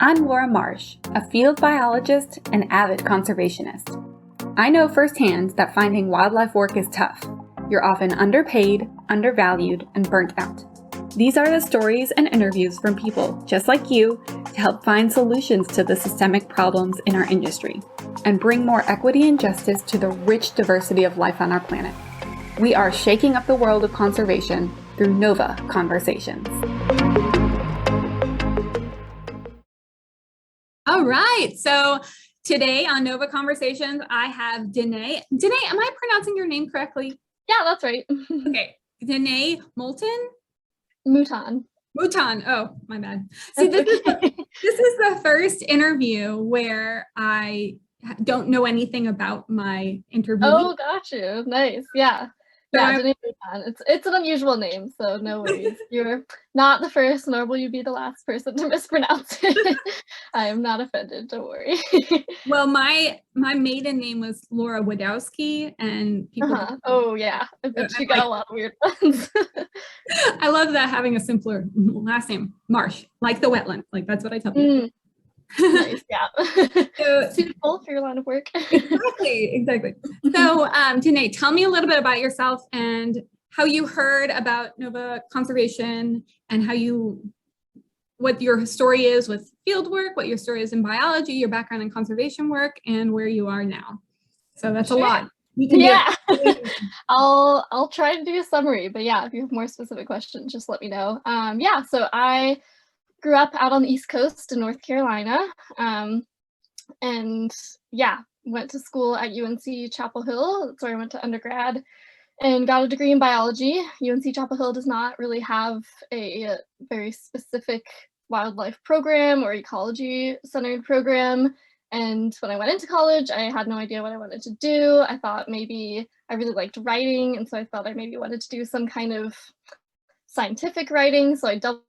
I'm Laura Marsh, a field biologist and avid conservationist. I know firsthand that finding wildlife work is tough. You're often underpaid, undervalued, and burnt out. These are the stories and interviews from people just like you to help find solutions to the systemic problems in our industry and bring more equity and justice to the rich diversity of life on our planet. We are shaking up the world of conservation through Nova Conversations. All right, so today on Nova Conversations, I have Danaé. Danaé, am I pronouncing your name correctly? Yeah, that's right. Okay, Danaé Mouton? Mouton. Mouton, oh, my bad. See, this is the first interview where I don't know anything about my interview. Oh, got you. Nice, yeah. So Yeah, Danaé Mouton. It's an unusual name, so no worries. You're not the first, nor will you be the last person to mispronounce it. I am not offended, don't worry. Well, my maiden name was Laura Wadowski, and people. Oh yeah, I bet you got a lot of weird ones. I love that, having a simpler last name, Marsh, like the wetland. Like, that's what I tell people. Nice, yeah. So, suitable for your line of work. Exactly. So, Danaé, tell me a little bit about yourself and how you heard about Nova Conservation and what your story is with field work, what your story is in biology, your background in conservation work, and where you are now. So that's a lot. Yeah. I'll try to do a summary, but yeah, if you have more specific questions, just let me know. Yeah, so I grew up out on the East Coast in North Carolina, and yeah, went to school at UNC Chapel Hill. That's where I went to undergrad and got a degree in biology. UNC Chapel Hill does not really have a very specific wildlife program or ecology-centered program. And when I went into college, I had no idea what I wanted to do. I thought maybe I really liked writing, and so I thought I maybe wanted to do some kind of scientific writing. So I double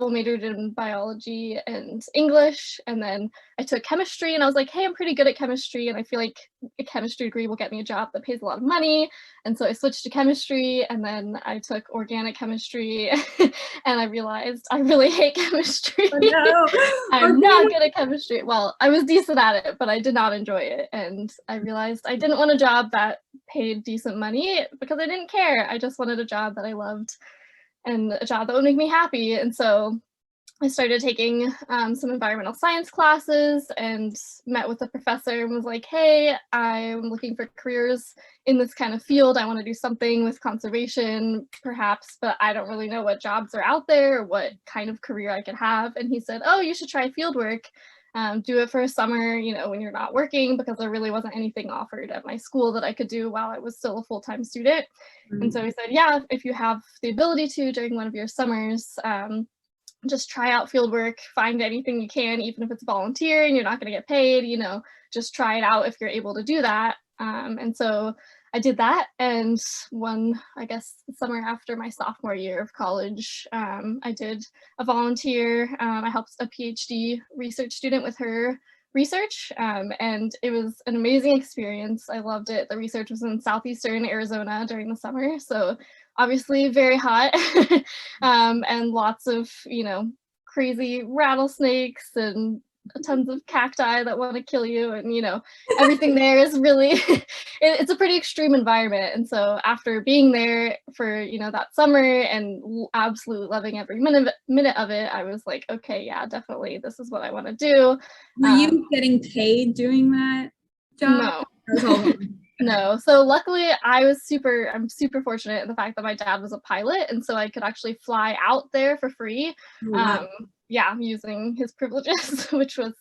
majored in biology and English, and then I took chemistry, and I was like, hey, I'm pretty good at chemistry, and I feel like a chemistry degree will get me a job that pays a lot of money. And so I switched to chemistry, and then I took organic chemistry, and I realized I really hate chemistry. Oh, no. I'm not good at chemistry. Well, I was decent at it, but I did not enjoy it, and I realized I didn't want a job that paid decent money because I didn't care. I just wanted a job that I loved and a job that would make me happy. And so I started taking some environmental science classes and met with a professor and was like, hey, I'm looking for careers in this kind of field. I want to do something with conservation, perhaps, but I don't really know what jobs are out there or what kind of career I could have. And he said, oh, you should try field work. Do it for a summer, when you're not working, because there really wasn't anything offered at my school that I could do while I was still a full-time student. And so he said, yeah, if you have the ability to during one of your summers, just try out field work, find anything you can, even if it's volunteer and you're not going to get paid, just try it out if you're able to do that. And so I did that, and I guess the summer after my sophomore year of college, I did a volunteer. I helped a PhD research student with her research, and it was an amazing experience. I loved it. The research was in southeastern Arizona during the summer, so obviously very hot, and lots of, crazy rattlesnakes and tons of cacti that want to kill you, and everything there is really it's a pretty extreme environment. And so after being there for that summer and absolutely loving every minute of it, I was like, okay, yeah, definitely this is what I want to do. Were you getting paid doing that job? No. No. So luckily I'm super fortunate in the fact that my dad was a pilot, and so I could actually fly out there for free. Wow. Yeah, using his privileges, which was,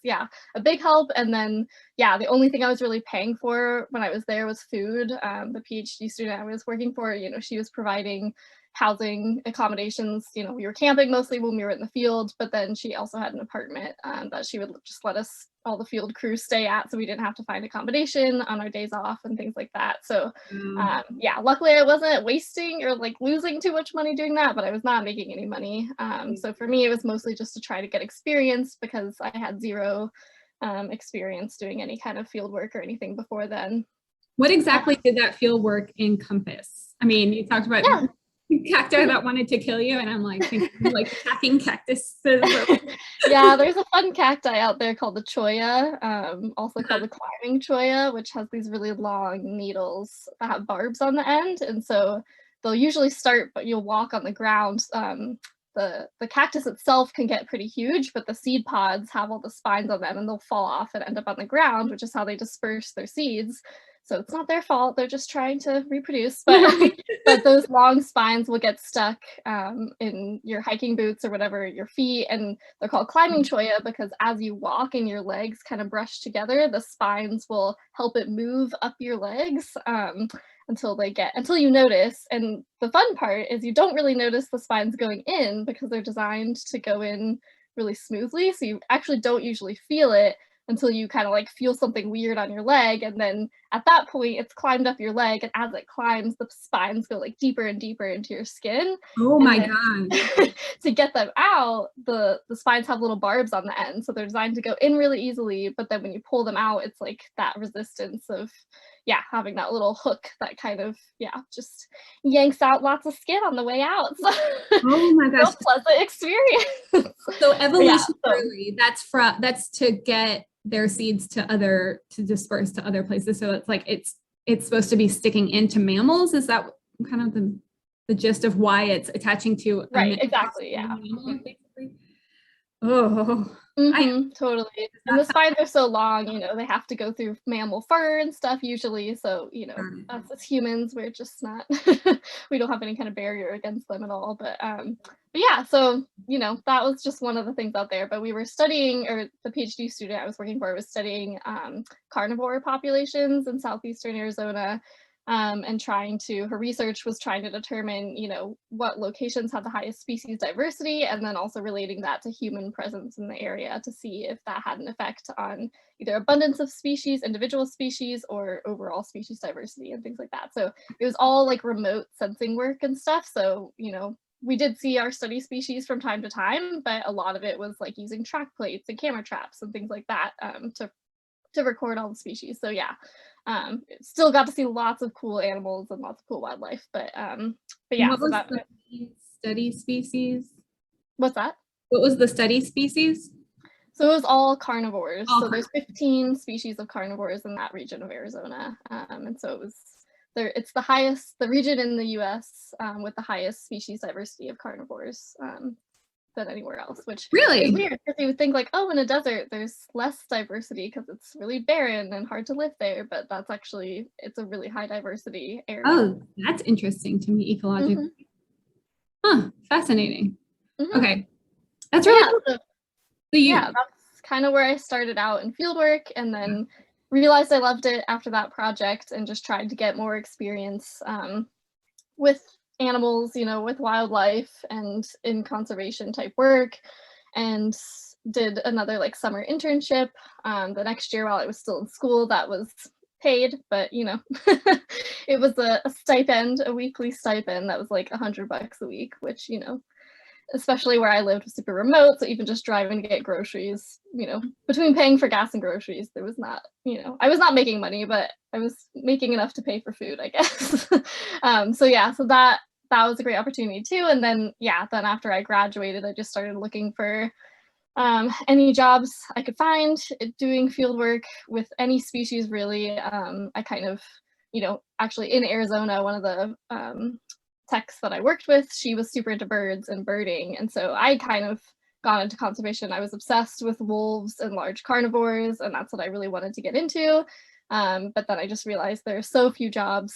a big help. And then, the only thing I was really paying for when I was there was food. The PhD student I was working for, she was providing housing accommodations. We were camping mostly when we were in the field, but then she also had an apartment that she would just let us, all the field crew, stay at, so we didn't have to find accommodation on our days off and things like that. So luckily I wasn't wasting or losing too much money doing that, but I was not making any money. So for me, it was mostly just to try to get experience, because I had zero experience doing any kind of field work or anything before then. What exactly did that field work encompass? I mean, you talked about cacti that wanted to kill you, and I'm like thinking like attacking cactuses. Yeah, there's a fun cacti out there called the cholla, also called the climbing cholla, which has these really long needles that have barbs on the end, and so they'll usually start, but you'll walk on the ground. The cactus itself can get pretty huge, but the seed pods have all the spines on them, and they'll fall off and end up on the ground, which is how they disperse their seeds. So it's not their fault; they're just trying to reproduce. But those long spines will get stuck in your hiking boots or whatever, your feet, and they're called climbing cholla because as you walk and your legs kind of brush together, the spines will help it move up your legs until you notice. And the fun part is you don't really notice the spines going in because they're designed to go in really smoothly. So you actually don't usually feel it until you kind of like feel something weird on your leg, and then at that point it's climbed up your leg, and as it climbs the spines go like deeper and deeper into your skin. Oh And my then god. to get them out, the spines have little barbs on the end, so they're designed to go in really easily, but then when you pull them out it's like that resistance of having that little hook that kind of just yanks out lots of skin on the way out. So Oh my real gosh. pleasant experience. So So evolutionarily, that's to get their seeds to disperse to other places. So it's like it's supposed to be sticking into mammals. Is that kind of the gist of why it's attaching to right, exactly, yeah. mammal, basically? Oh, Totally. And the spines are so long, they have to go through mammal fur and stuff usually. So, us as humans, we're just not, we don't have any kind of barrier against them at all. But yeah, so, that was just one of the things out there. But we were studying, or the PhD student I was working for was studying carnivore populations in southeastern Arizona. And her research was trying to determine, what locations have the highest species diversity, and then also relating that to human presence in the area to see if that had an effect on either abundance of species, individual species, or overall species diversity and things like that. So it was all like remote sensing work and stuff. So, we did see our study species from time to time, but a lot of it was like using track plates and camera traps and things like that to record all the species. So yeah, still got to see lots of cool animals and lots of cool wildlife. But yeah, what so was that the study species? what's that? What was the study species? So it was all carnivores. All so there's 15 species of carnivores in that region of Arizona, and so it was there. It's the region in the U.S. With the highest species diversity of carnivores. Than anywhere else, which Really is weird because you would think like, oh, in a desert there's less diversity because it's really barren and hard to live there, but it's a really high diversity area. Oh, that's interesting to me ecologically. Fascinating. Okay, that's really cool. That's kind of where I started out in fieldwork, and then realized I loved it after that project, and just tried to get more experience with animals, with wildlife and in conservation type work, and did another like summer internship the next year while I was still in school. That was paid, but it was a stipend, a weekly stipend that was like $100 a week, which especially where I lived was super remote, so even just driving to get groceries, between paying for gas and groceries, there was not, I was not making money, but I was making enough to pay for food, I guess. So that was a great opportunity too. And then after I graduated, I just started looking for any jobs I could find doing field work with any species really. I kind of, actually in Arizona, one of the techs that I worked with, she was super into birds and birding. And so I kind of got into conservation. I was obsessed with wolves and large carnivores, and that's what I really wanted to get into. But then I just realized there are so few jobs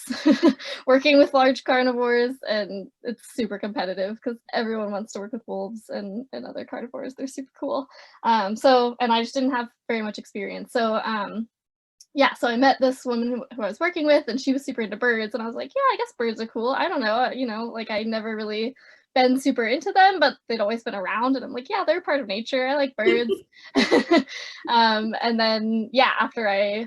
working with large carnivores, and it's super competitive because everyone wants to work with wolves and other carnivores. They're super cool. And I just didn't have very much experience. So so I met this woman who I was working with, and she was super into birds, and I was like, yeah, I guess birds are cool. I don't know, like I never really been super into them, but they'd always been around, and I'm like, yeah, they're part of nature. I like birds. And then after I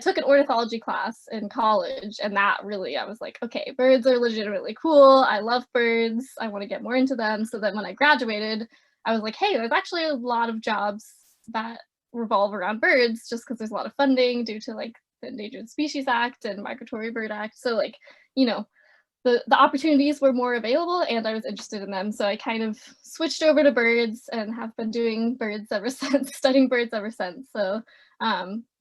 took an ornithology class in college, and that really, I was like, okay, birds are legitimately cool. I love birds. I want to get more into them. So then when I graduated, I was like, hey, there's actually a lot of jobs that revolve around birds just because there's a lot of funding due to like the Endangered Species Act and Migratory Bird Act. So like, the opportunities were more available and I was interested in them. So I kind of switched over to birds and have been doing birds ever since, studying birds ever since. So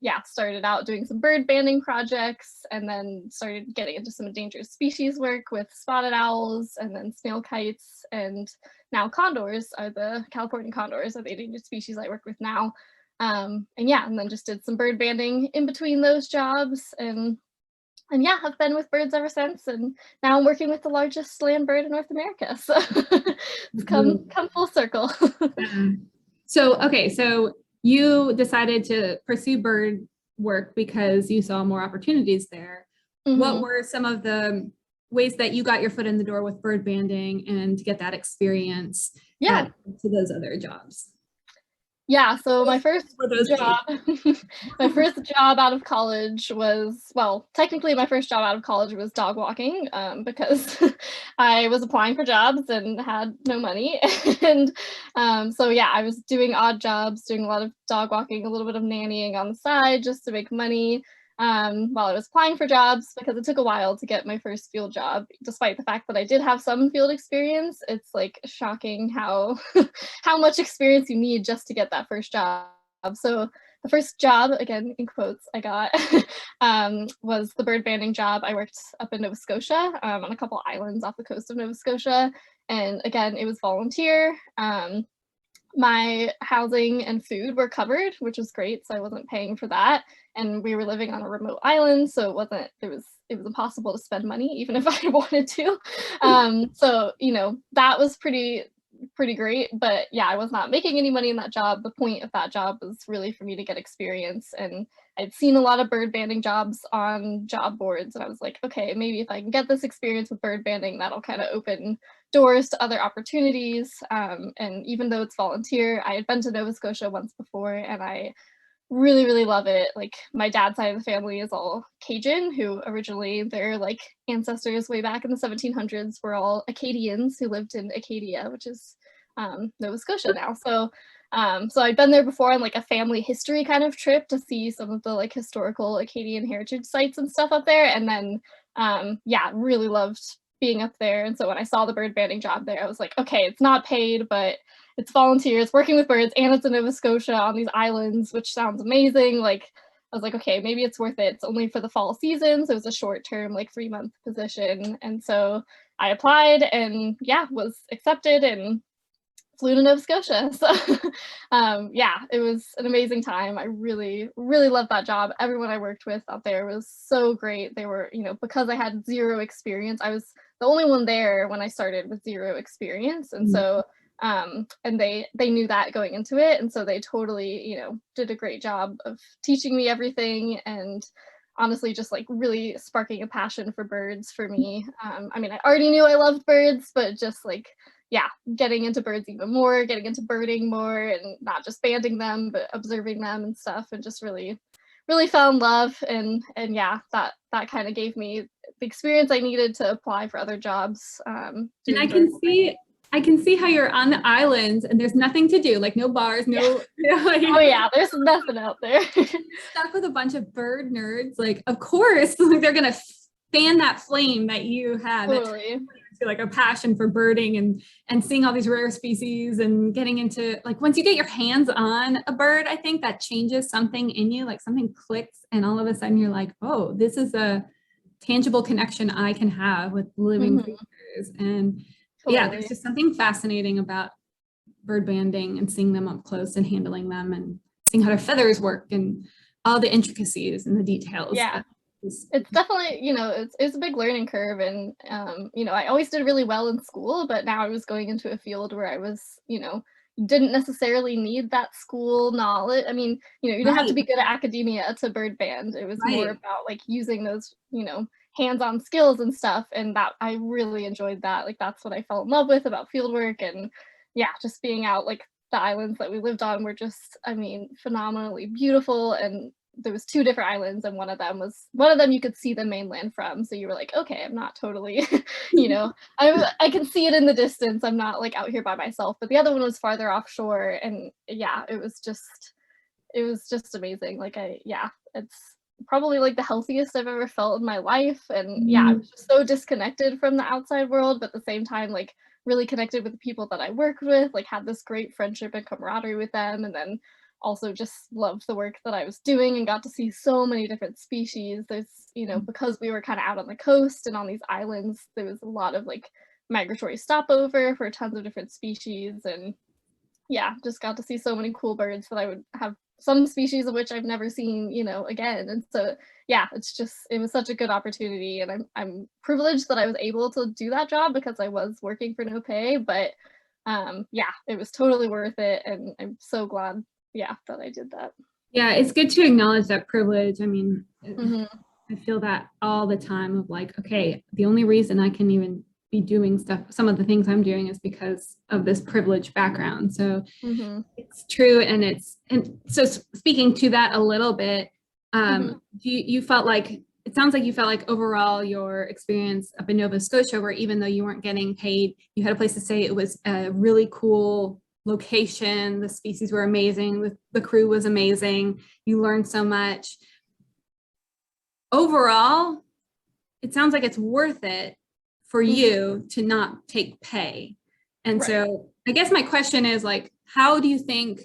yeah, started out doing some bird banding projects and then started getting into some endangered species work with spotted owls and then snail kites, and now condors are the California condors are the endangered species I work with now. And yeah, and then just did some bird banding in between those jobs, and yeah, have been with birds ever since. And now I'm working with the largest land bird in North America. So it's come full circle. Yeah. So, okay, so you decided to pursue bird work because you saw more opportunities there. What were some of the ways that you got your foot in the door with bird banding and to get that experience to those other jobs? Yeah, so my first job, my first job out of college was, well, technically my first job out of college was dog walking, because I was applying for jobs and had no money. And so yeah, I was doing odd jobs, doing a lot of dog walking, a little bit of nannying on the side just to make money, while I was applying for jobs, because it took a while to get my first field job. Despite the fact that I did have some field experience, it's like shocking how how much experience you need just to get that first job. So the first job, again in quotes, I got was the bird banding job. I worked up in Nova Scotia, on a couple islands off the coast of Nova Scotia, and again it was volunteer. My housing and food were covered, which was great, so I wasn't paying for that. And we were living on a remote island, so it was impossible to spend money even if I wanted to. So you know, that was pretty great. But yeah, I was not making any money in that job. The point of that job was really for me to get experience, and I'd seen a lot of bird banding jobs on job boards, and I was like, okay, maybe if I can get this experience with bird banding, that'll kind of open doors to other opportunities. And even though it's volunteer, I had been to Nova Scotia once before, and I really love it. Like, my dad's side of the family is all Cajun, who originally their like ancestors way back in the 1700s were all Acadians who lived in Acadia, which is Nova Scotia now. So so I'd been there before on like a family history kind of trip to see some of the like historical Acadian heritage sites and stuff up there. And then yeah, really loved being up there. And so when I saw the bird banding job there, I was like, okay, it's not paid, but it's volunteers working with birds, and it's in Nova Scotia on these islands, which sounds amazing. Like, I was like, okay, maybe it's worth it. It's only for the fall season, so it was a short-term, like 3-month position. And so I applied and yeah, was accepted and flew to Nova Scotia. So yeah, it was an amazing time. I really loved that job. Everyone I worked with out there was so great. They were, you know, because I had zero experience, I was the only one there when I started with zero experience. And so and they knew that going into it, and so they totally, you know, did a great job of teaching me everything, and honestly just like really sparking a passion for birds for me. I mean, I already knew I loved birds, but just like, yeah, getting into birds even more, getting into birding more, and not just banding them but observing them and stuff, and just really fell in love. And yeah, that kind of gave me the experience I needed to apply for other jobs. And I can see how you're on the islands and there's nothing to do, like no bars, no. Like, oh yeah, there's nothing out there. Stuck with a bunch of bird nerds, like of course, like they're gonna fan that flame that you had. Totally. Like a passion for birding and seeing all these rare species and getting into, like, once you get your hands on a bird, I think that changes something in you, like something clicks, and all of a sudden you're like, oh, this is a tangible connection I can have with living creatures. And yeah, there's just something fascinating about bird banding and seeing them up close and handling them and seeing how their feathers work and all the intricacies and the details. Yeah, it's definitely, you know, it's a big learning curve. And you know, I always did really well in school, but now I was going into a field where I was, you know, didn't necessarily need that school knowledge. I mean, you know, you didn't have to be good at academia to bird band. It was more about like using those, you know, hands-on skills and stuff, and that I really enjoyed that. Like, that's what I fell in love with about field work. And yeah, just being out, like the islands that we lived on were just, I mean, phenomenally beautiful. And there was 2 different islands, and one of them you could see the mainland from, so you were like, okay, I'm not totally you know, I can see it in the distance, I'm not like out here by myself. But the other one was farther offshore, and yeah, it was just amazing. Like, yeah, it's probably like the healthiest I've ever felt in my life. And yeah, I Mm, was just so disconnected from the outside world, but at the same time, like really connected with the people that I worked with, like had this great friendship and camaraderie with them. And then also just loved the work that I was doing and got to see so many different species. There's, because we were kind of out on the coast and on these islands, there was a lot of like migratory stopover for tons of different species. And yeah, just got to see so many cool birds that I would have some species of which I've never seen, again. And so yeah, it was such a good opportunity, and I'm privileged that I was able to do that job because I was working for no pay, but yeah, it was totally worth it, and I'm so glad, yeah, that I did that. yeah, it's good to acknowledge that privilege. I mean, Hmm. I feel that all the time of like, okay, the only reason I can even be doing stuff, some of the things I'm doing is because of this privileged background. So Hmm. it's true. And so speaking to that a little bit, Hmm. you felt like, it sounds like you felt like overall your experience up in Nova Scotia, where even though you weren't getting paid, you had a place to stay. It was a really cool location. The species were amazing. The crew was amazing. You learned so much. Overall, it sounds like it's worth it for Hmm. you to not take pay. And Right. so I guess my question is like, how do you think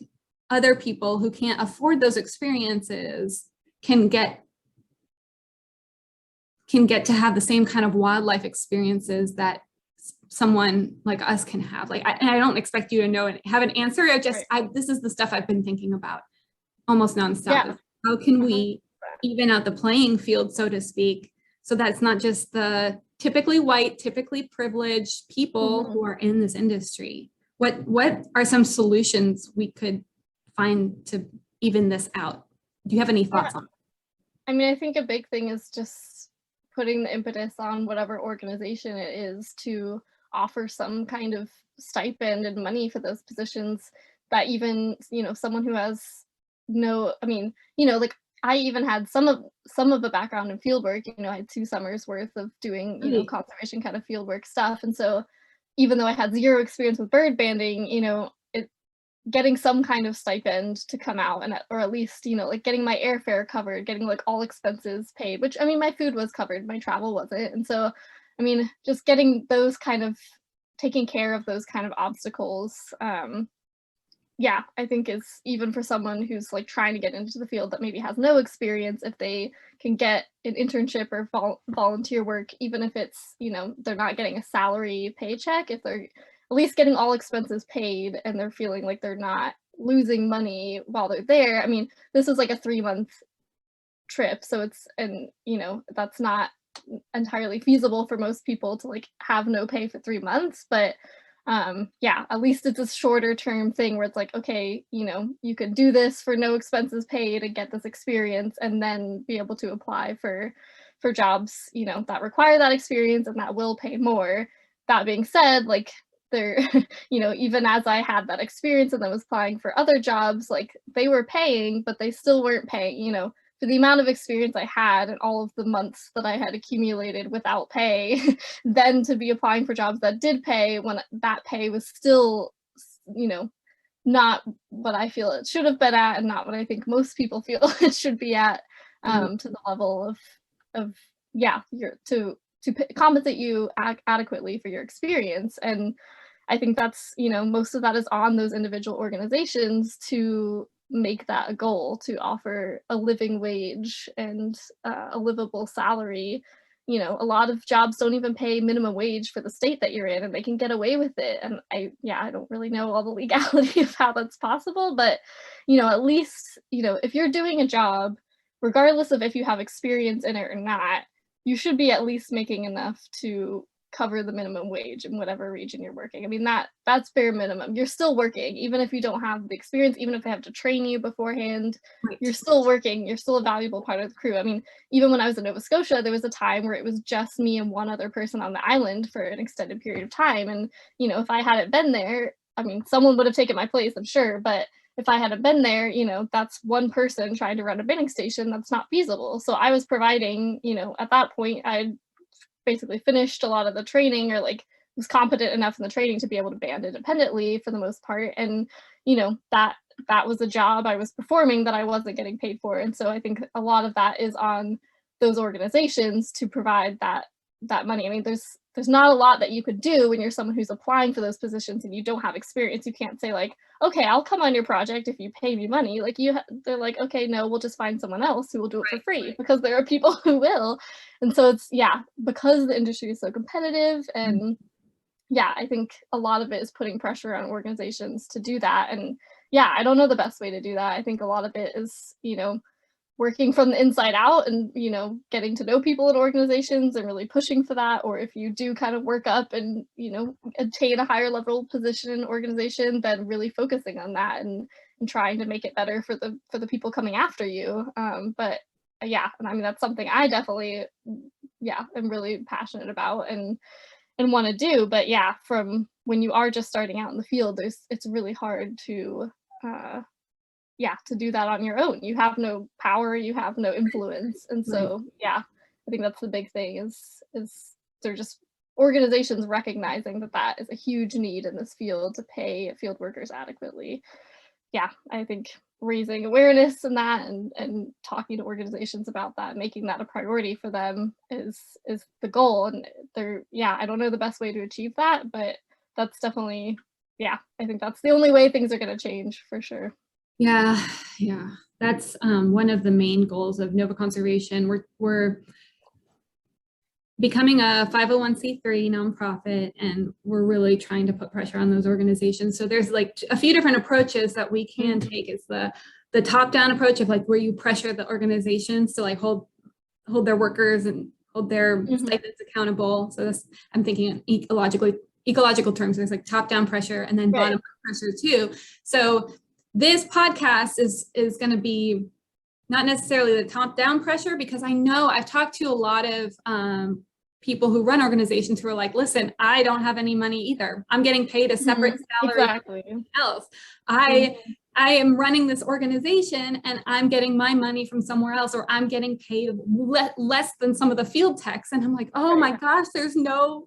other people who can't afford those experiences can get to have the same kind of wildlife experiences that someone like us can have? Like, and I don't expect you to know and have an answer. Right. This is the stuff I've been thinking about almost nonstop. Yeah. Is how can 100%. we even out the playing field, so to speak, so that's not just the typically white, typically privileged people Hmm. who are in this industry? What are some solutions we could find to even this out? Do you have any Yeah. thoughts on I mean, I think a big thing is just putting the impetus on whatever organization it is to offer some kind of stipend and money for those positions, that even, someone who has no, I mean, like I even had some of a background in field work, I had 2 summers worth of doing, it? conservation kind of field work stuff. And so even though I had zero experience with bird banding, getting some kind of stipend to come out, and or at least, like getting my airfare covered, getting like all expenses paid, which I mean my food was covered, my travel wasn't. And so I mean just getting those kind of taking care of those kind of obstacles, yeah, I think is, even for someone who's like trying to get into the field that maybe has no experience, if they can get an internship or volunteer work, even if it's, they're not getting a salary paycheck, if they're at least getting all expenses paid and they're feeling like they're not losing money while they're there. I mean, this is like a 3-month trip, so it's, and that's not entirely feasible for most people to like have no pay for 3 months, but yeah, at least it's a shorter term thing where it's like, okay, you could do this for no expenses paid and get this experience, and then be able to apply for jobs, that require that experience and that will pay more. That being said, like there, even as I had that experience and then was applying for other jobs, like they were paying, but they still weren't paying, for the amount of experience I had and all of the months that I had accumulated without pay, then to be applying for jobs that did pay when that pay was still, you know, not what I feel it should have been at, and not what I think most people feel it should be at, to the level of yeah, your to compensate you adequately for your experience. And I think that's, most of that is on those individual organizations to make that a goal, to offer a living wage and a livable salary. A lot of jobs don't even pay minimum wage for the state that you're in, and they can get away with it. And I don't really know all the legality of how that's possible, but, at least, if you're doing a job, regardless of if you have experience in it or not, you should be at least making enough to cover the minimum wage in whatever region you're working. I mean, that's bare minimum. You're still working, even if you don't have the experience, even if they have to train you beforehand, Right. you're still working. You're still a valuable part of the crew. I mean, even when I was in Nova Scotia, there was a time where it was just me and one other person on the island for an extended period of time. And, if I hadn't been there, I mean, someone would have taken my place, I'm sure, but if I hadn't been there, that's one person trying to run a binning station. That's not feasible. So I was providing, at that point, I basically finished a lot of the training, or like was competent enough in the training to be able to band independently for the most part. And that that was a job I was performing that I wasn't getting paid for. And so I think a lot of that is on those organizations to provide that money. I mean, there's not a lot that you could do when you're someone who's applying for those positions and you don't have experience. You can't say like, okay, I'll come on your project if you pay me money. Like they're like, okay, no, we'll just find someone else who will do it for free, because there are people who will. And so it's, yeah, because the industry is so competitive, and yeah, I think a lot of it is putting pressure on organizations to do that. And yeah, I don't know the best way to do that. I think a lot of it is, working from the inside out and, getting to know people in organizations and really pushing for that. Or if you do kind of work up and, attain a higher level position in an organization, then really focusing on that and trying to make it better for the people coming after you. But yeah, and I mean, that's something I definitely, yeah, am really passionate about and want to do. But yeah, from when you are just starting out in the field, it's really hard to to do that on your own. You have no power, you have no influence. And so yeah, I think that's the big thing is they're just organizations recognizing that is a huge need in this field, to pay field workers adequately. Yeah, I think raising awareness in that and talking to organizations about that, making that a priority for them is the goal. And I don't know the best way to achieve that, but that's definitely, I think that's the only way things are going to change for sure. Yeah. That's one of the main goals of Nova Conservation. We're becoming a 501c3 nonprofit, and we're really trying to put pressure on those organizations. So there's like a few different approaches that we can take. Is the top-down approach of like where you pressure the organizations to like hold their workers and hold their stipends accountable. So I'm thinking in ecological terms. There's like top-down pressure and then bottom-up pressure too. So this podcast is going to be not necessarily the top-down pressure, because I know I've talked to a lot of people who run organizations who are like, listen, I don't have any money either. I'm getting paid a separate salary from anyone else. I am running this organization and I'm getting my money from somewhere else, or I'm getting paid less than some of the field techs. And I'm like, oh my gosh, there's no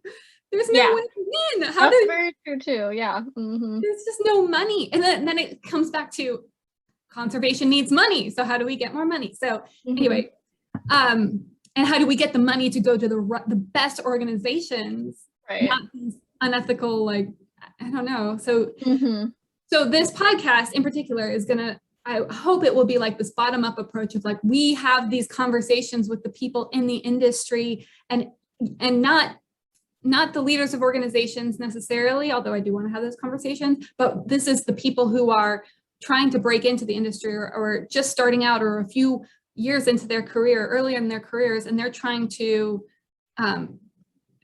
win-win. That's very true too. Yeah. There's just no money. And then it comes back to conservation needs money. So how do we get more money? So anyway, and how do we get the money to go to the best organizations, not these unethical, like, I don't know. So, so this podcast in particular is I hope it will be like this bottom-up approach of like, we have these conversations with the people in the industry and not the leaders of organizations necessarily, although I do want to have those conversations, but this is the people who are trying to break into the industry or just starting out, or a few years into their career, earlier in their careers, and they're trying to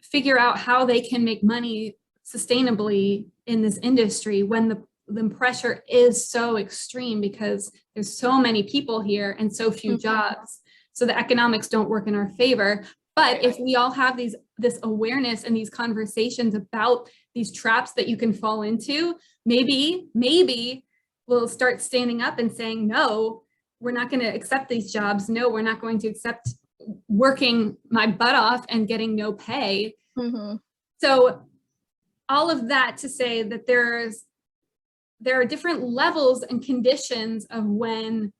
figure out how they can make money sustainably in this industry when the pressure is so extreme, because there's so many people here and so few jobs. So the economics don't work in our favor. But if we all have this awareness and these conversations about these traps that you can fall into, maybe we'll start standing up and saying, no, we're not going to accept these jobs. No, we're not going to accept working my butt off and getting no pay. So all of that to say that there are different levels and conditions of when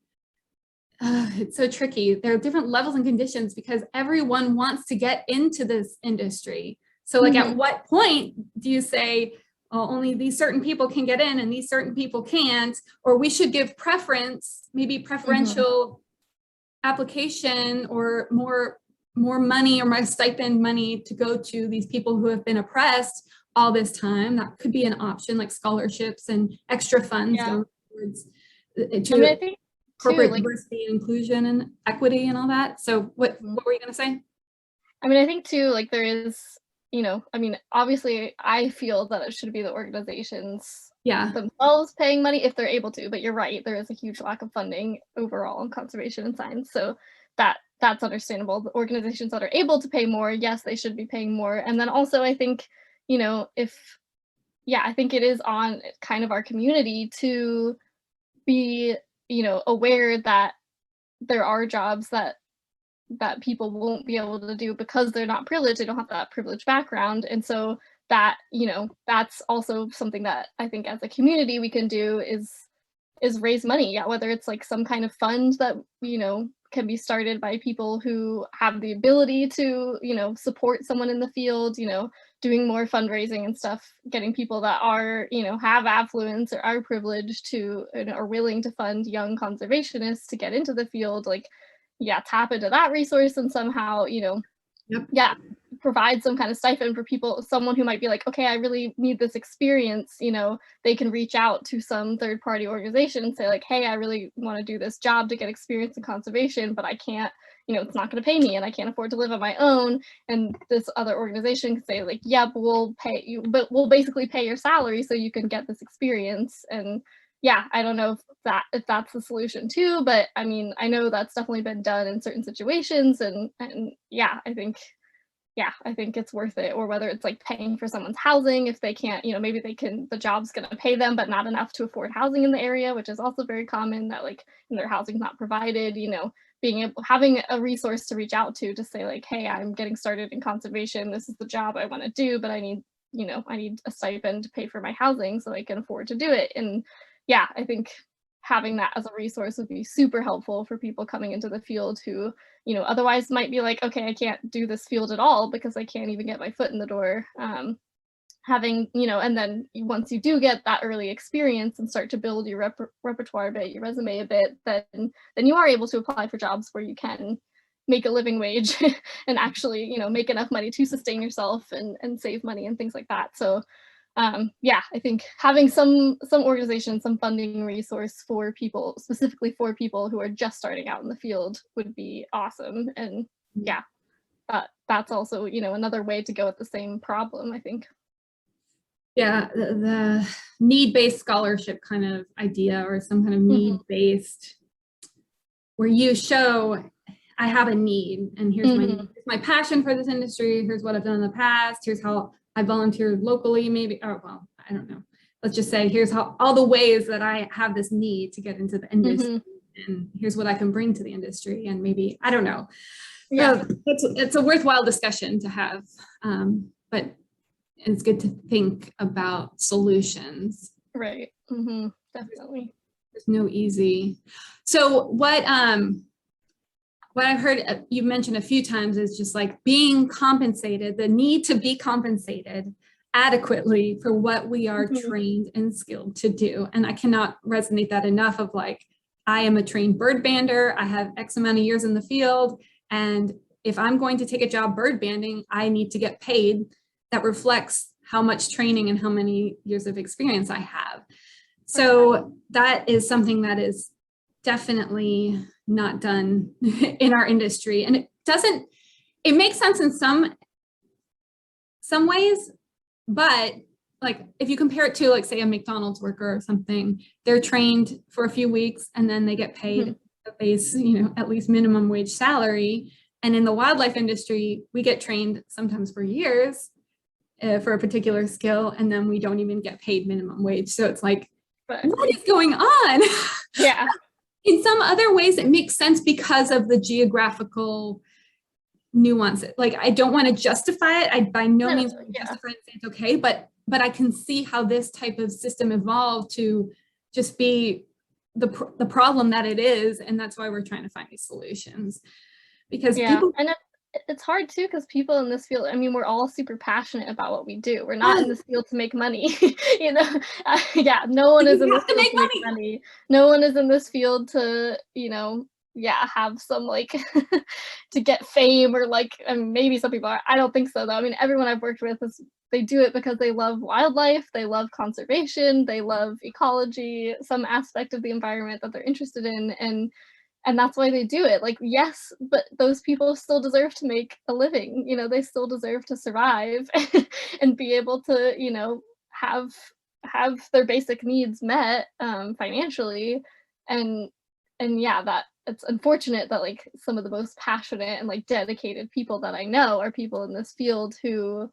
it's so tricky. There are different levels and conditions because everyone wants to get into this industry. So like at what point do you say, oh, only these certain people can get in and these certain people can't, or we should give preference, maybe preferential application or more money or more stipend money to go to these people who have been oppressed all this time. That could be an option, like scholarships and extra funds going towards I think corporate diversity and inclusion and equity and all that. So what were you going to say? I mean, I think too, like there is, obviously I feel that it should be the organizations themselves paying money if they're able to, but you're right, there is a huge lack of funding overall in conservation and science. So that's understandable. The organizations that are able to pay more, yes, they should be paying more. And then also I think, I think it is on kind of our community to be aware that there are jobs that people won't be able to do because they're not privileged, they don't have that privileged background. And so that, that's also something that I think as a community we can do is is raise money. Yeah, whether it's like some kind of fund that, can be started by people who have the ability to, support someone in the field, doing more fundraising and stuff, getting people that are, have affluence or are privileged to, are willing to fund young conservationists to get into the field, like, yeah, tap into that resource and somehow, Yep. yeah, provide some kind of stipend for people, someone who might be like, okay, I really need this experience, they can reach out to some third party organization and say like, hey, I really want to do this job to get experience in conservation, but I can't, it's not going to pay me and I can't afford to live on my own. And this other organization can say like, yeah, but we'll pay you, but we'll basically pay your salary so you can get this experience. And yeah, I don't know if that's the solution too, but I mean, I know that's definitely been done in certain situations, and yeah, I think it's worth it. Or whether it's like paying for someone's housing if they can't, maybe the job's going to pay them, but not enough to afford housing in the area, which is also very common, that like, and their housing's not provided, having a resource to reach out to say like, hey, I'm getting started in conservation. This is the job I want to do, but I need a stipend to pay for my housing so I can afford to do it. And yeah, I think having that as a resource would be super helpful for people coming into the field who, otherwise might be like, okay, I can't do this field at all because I can't even get my foot in the door. Having, and then once you do get that early experience and start to build your repertoire a bit, your resume a bit, then you are able to apply for jobs where you can make a living wage and actually, make enough money to sustain yourself and save money and things like that. So yeah, I think having some organization, some funding resource for people, specifically for people who are just starting out in the field, would be awesome. And yeah, that's also, another way to go at the same problem, I think. Yeah, the need-based scholarship kind of idea, or some kind of need-based, where you show I have a need and here's my passion for this industry, here's what I've done in the past, here's how I volunteered locally, maybe, or well, I don't know. Let's just say, here's how all the ways that I have this need to get into the industry, and here's what I can bring to the industry, and maybe, I don't know. Yeah, it's a worthwhile discussion to have, but it's good to think about solutions. Right. Definitely. There's no easy. So what I've heard you mentioned a few times is just like being compensated, the need to be compensated adequately for what we are trained and skilled to do. And I cannot resonate that enough of like, I am a trained bird bander, I have X amount of years in the field, and if I'm going to take a job bird banding, I need to get paid that reflects how much training and how many years of experience I have. So that is something that is definitely not done in our industry. And it makes sense in some ways, but like if you compare it to like say a McDonald's worker or something, they're trained for a few weeks and then they get paid a base, at least minimum wage salary. And in the wildlife industry, we get trained sometimes for years for a particular skill, and then we don't even get paid minimum wage. So it's like, what is going on? Yeah. In some other ways, it makes sense because of the geographical nuance. Like, I don't want to justify it. I by no means want to justify it and say it's okay, but I can see how this type of system evolved to just be the problem that it is, and that's why we're trying to find these solutions. Because people, and it's hard too, because people in this field, I mean, we're all super passionate about what we do. We're not in this field to make money, no one is in this field to make money. No one is in this field to, have some like to get fame, or like, I mean, maybe some people are. I don't think so though. I mean, everyone I've worked with they do it because they love wildlife, they love conservation, they love ecology, some aspect of the environment that they're interested in, and that's why they do it. Like, yes, but those people still deserve to make a living. They still deserve to survive and be able to, have their basic needs met financially. And yeah, that it's unfortunate that like some of the most passionate and like dedicated people that I know are people in this field who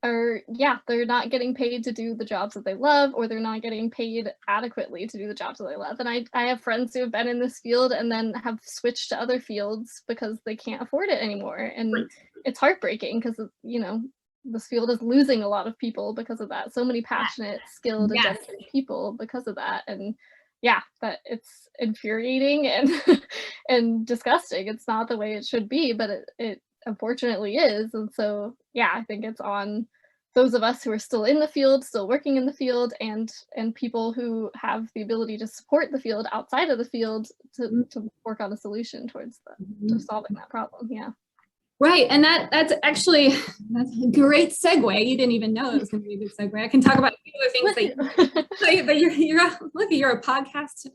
are, they're not getting paid to do the jobs that they love, or they're not getting paid adequately to do the jobs that they love. And I have friends who have been in this field and then have switched to other fields because they can't afford it anymore. And it's heartbreaking because, this field is losing a lot of people because of that. So many passionate, skilled, and dedicated people because of that. And yeah, that it's infuriating and and disgusting. It's not the way it should be, but it unfortunately is. And so, yeah, I think it's on those of us who are still in the field, still working in the field, and people who have the ability to support the field outside of the field to work on a solution towards to solving that problem. Yeah. Right, and that's actually that's a great segue. You didn't even know it was going to be a good segue. I can talk about a few other things that you're a podcast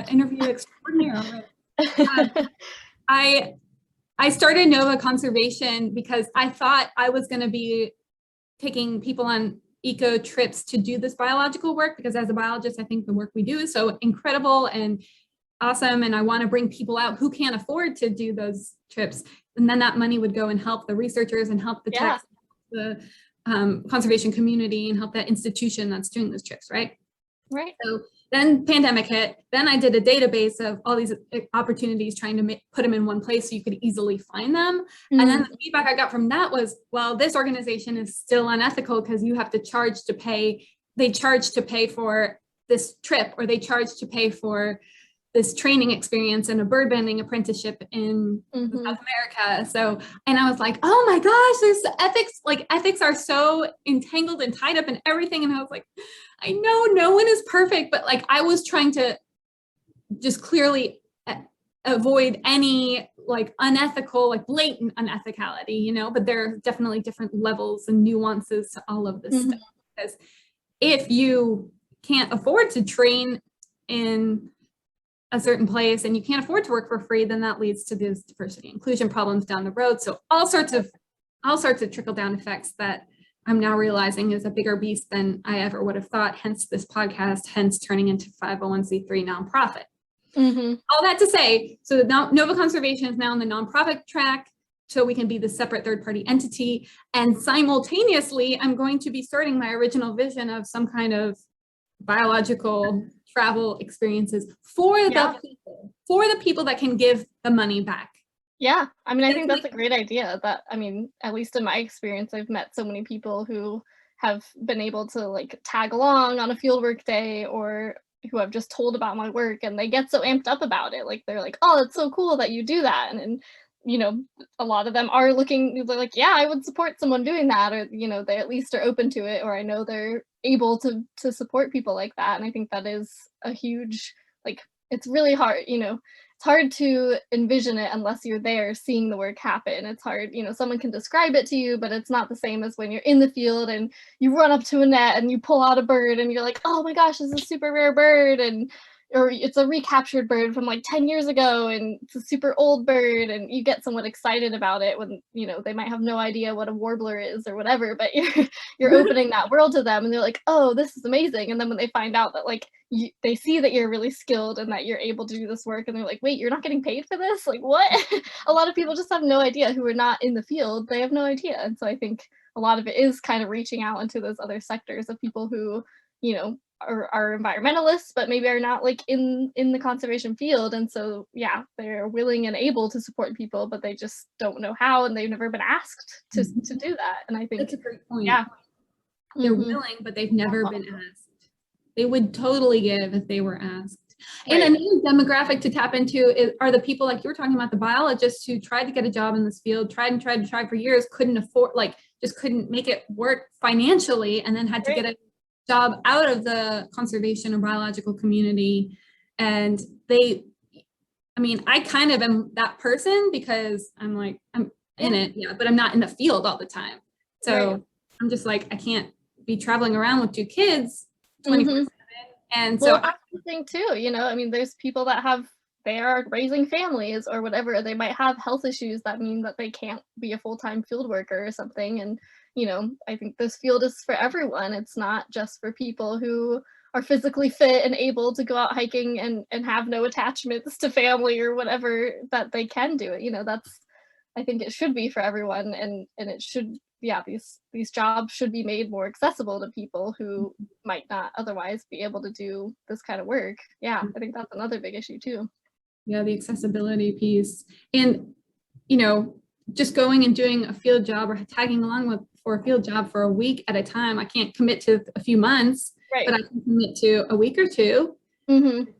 interview extraordinaire. I started Nova Conservation because I thought I was going to be taking people on eco trips to do this biological work, because as a biologist, I think the work we do is so incredible and awesome, and I want to bring people out who can't afford to do those trips, and then that money would go and help the researchers and help the techs, the conservation community, and help that institution that's doing those trips, right? Right. So then pandemic hit. Then I did a database of all these opportunities, trying to put them in one place so you could easily find them. And then the feedback I got from that was, well, this organization is still unethical because you have to charge to pay. They charge to pay for this trip, or they charge to pay for this training experience and a bird banding apprenticeship in South America. So, and I was like, oh my gosh, there's the ethics, like ethics are so entangled and tied up in everything. And I was like, I know no one is perfect, but like I was trying to just clearly avoid any like unethical, like blatant unethicality, you know, but there are definitely different levels and nuances to all of this stuff. Because if you can't afford to train in a certain place and you can't afford to work for free, then that leads to these diversity inclusion problems down the road. So all sorts of trickle down effects that I'm now realizing is a bigger beast than I ever would have thought, hence this podcast, hence turning into 501c3 nonprofit. All that to say, so Nova Conservation is now on the nonprofit track, so we can be the separate third-party entity. And simultaneously, I'm going to be starting my original vision of some kind of biological travel experiences for the people that can give the money back. Yeah, I mean, I think that's a great idea. That, I mean, at least in my experience, I've met so many people who have been able to like tag along on a fieldwork day, or who have just told about my work, and they get so amped up about it. Like they're like, oh, it's so cool that you do that. And you know, a lot of them are looking, they're like, yeah, I would support someone doing that, or, you know, they at least are open to it, or I know they're able to support people like that. And I think that is a huge, like, it's really hard, you know, it's hard to envision it unless you're there seeing the work happen. It's hard, you know, someone can describe it to you, but it's not the same as when you're in the field and you run up to a net and you pull out a bird and you're like, oh my gosh, this is a super rare bird. And or it's a recaptured bird from like 10 years ago and it's a super old bird, and you get somewhat excited about it when, you know, they might have no idea what a warbler is or whatever, but you're opening that world to them and they're like, oh, this is amazing. And then when they find out that like they see that you're really skilled and that you're able to do this work, and they're like, wait, you're not getting paid for this? Like what? A lot of people just have no idea, who are not in the field. They have no idea. And so I think a lot of it is kind of reaching out into those other sectors of people who, you know, are environmentalists, but maybe are not like in the conservation field. And so, yeah, they're willing and able to support people, but they just don't know how, and they've never been asked to do that. And I think that's a great point. Yeah. They're willing, but they've never been asked. They would totally give if they were asked. Right. And another demographic to tap into are the people like you were talking about, the biologists who tried to get a job in this field, tried for years, couldn't afford, like just couldn't make it work financially, and then had to get a job out of the conservation or biological community. And I mean, I kind of am that person because I'm like, I'm in it, yeah, but I'm not in the field all the time. So I'm just like, I can't be traveling around with two kids 24/7. And so that's the thing too, you know, I mean, there's people that they are raising families or whatever. They might have health issues that mean that they can't be a full-time field worker or something. And you know, I think this field is for everyone. It's not just for people who are physically fit and able to go out hiking and have no attachments to family or whatever, that they can do it. You know, I think it should be for everyone, and it should, yeah, these jobs should be made more accessible to people who might not otherwise be able to do this kind of work. Yeah, I think that's another big issue too. Yeah, the accessibility piece. And, you know, just going and doing a field job or tagging along for a field job for a week at a time. I can't commit to a few months, but I can commit to a week or two. Mm-hmm.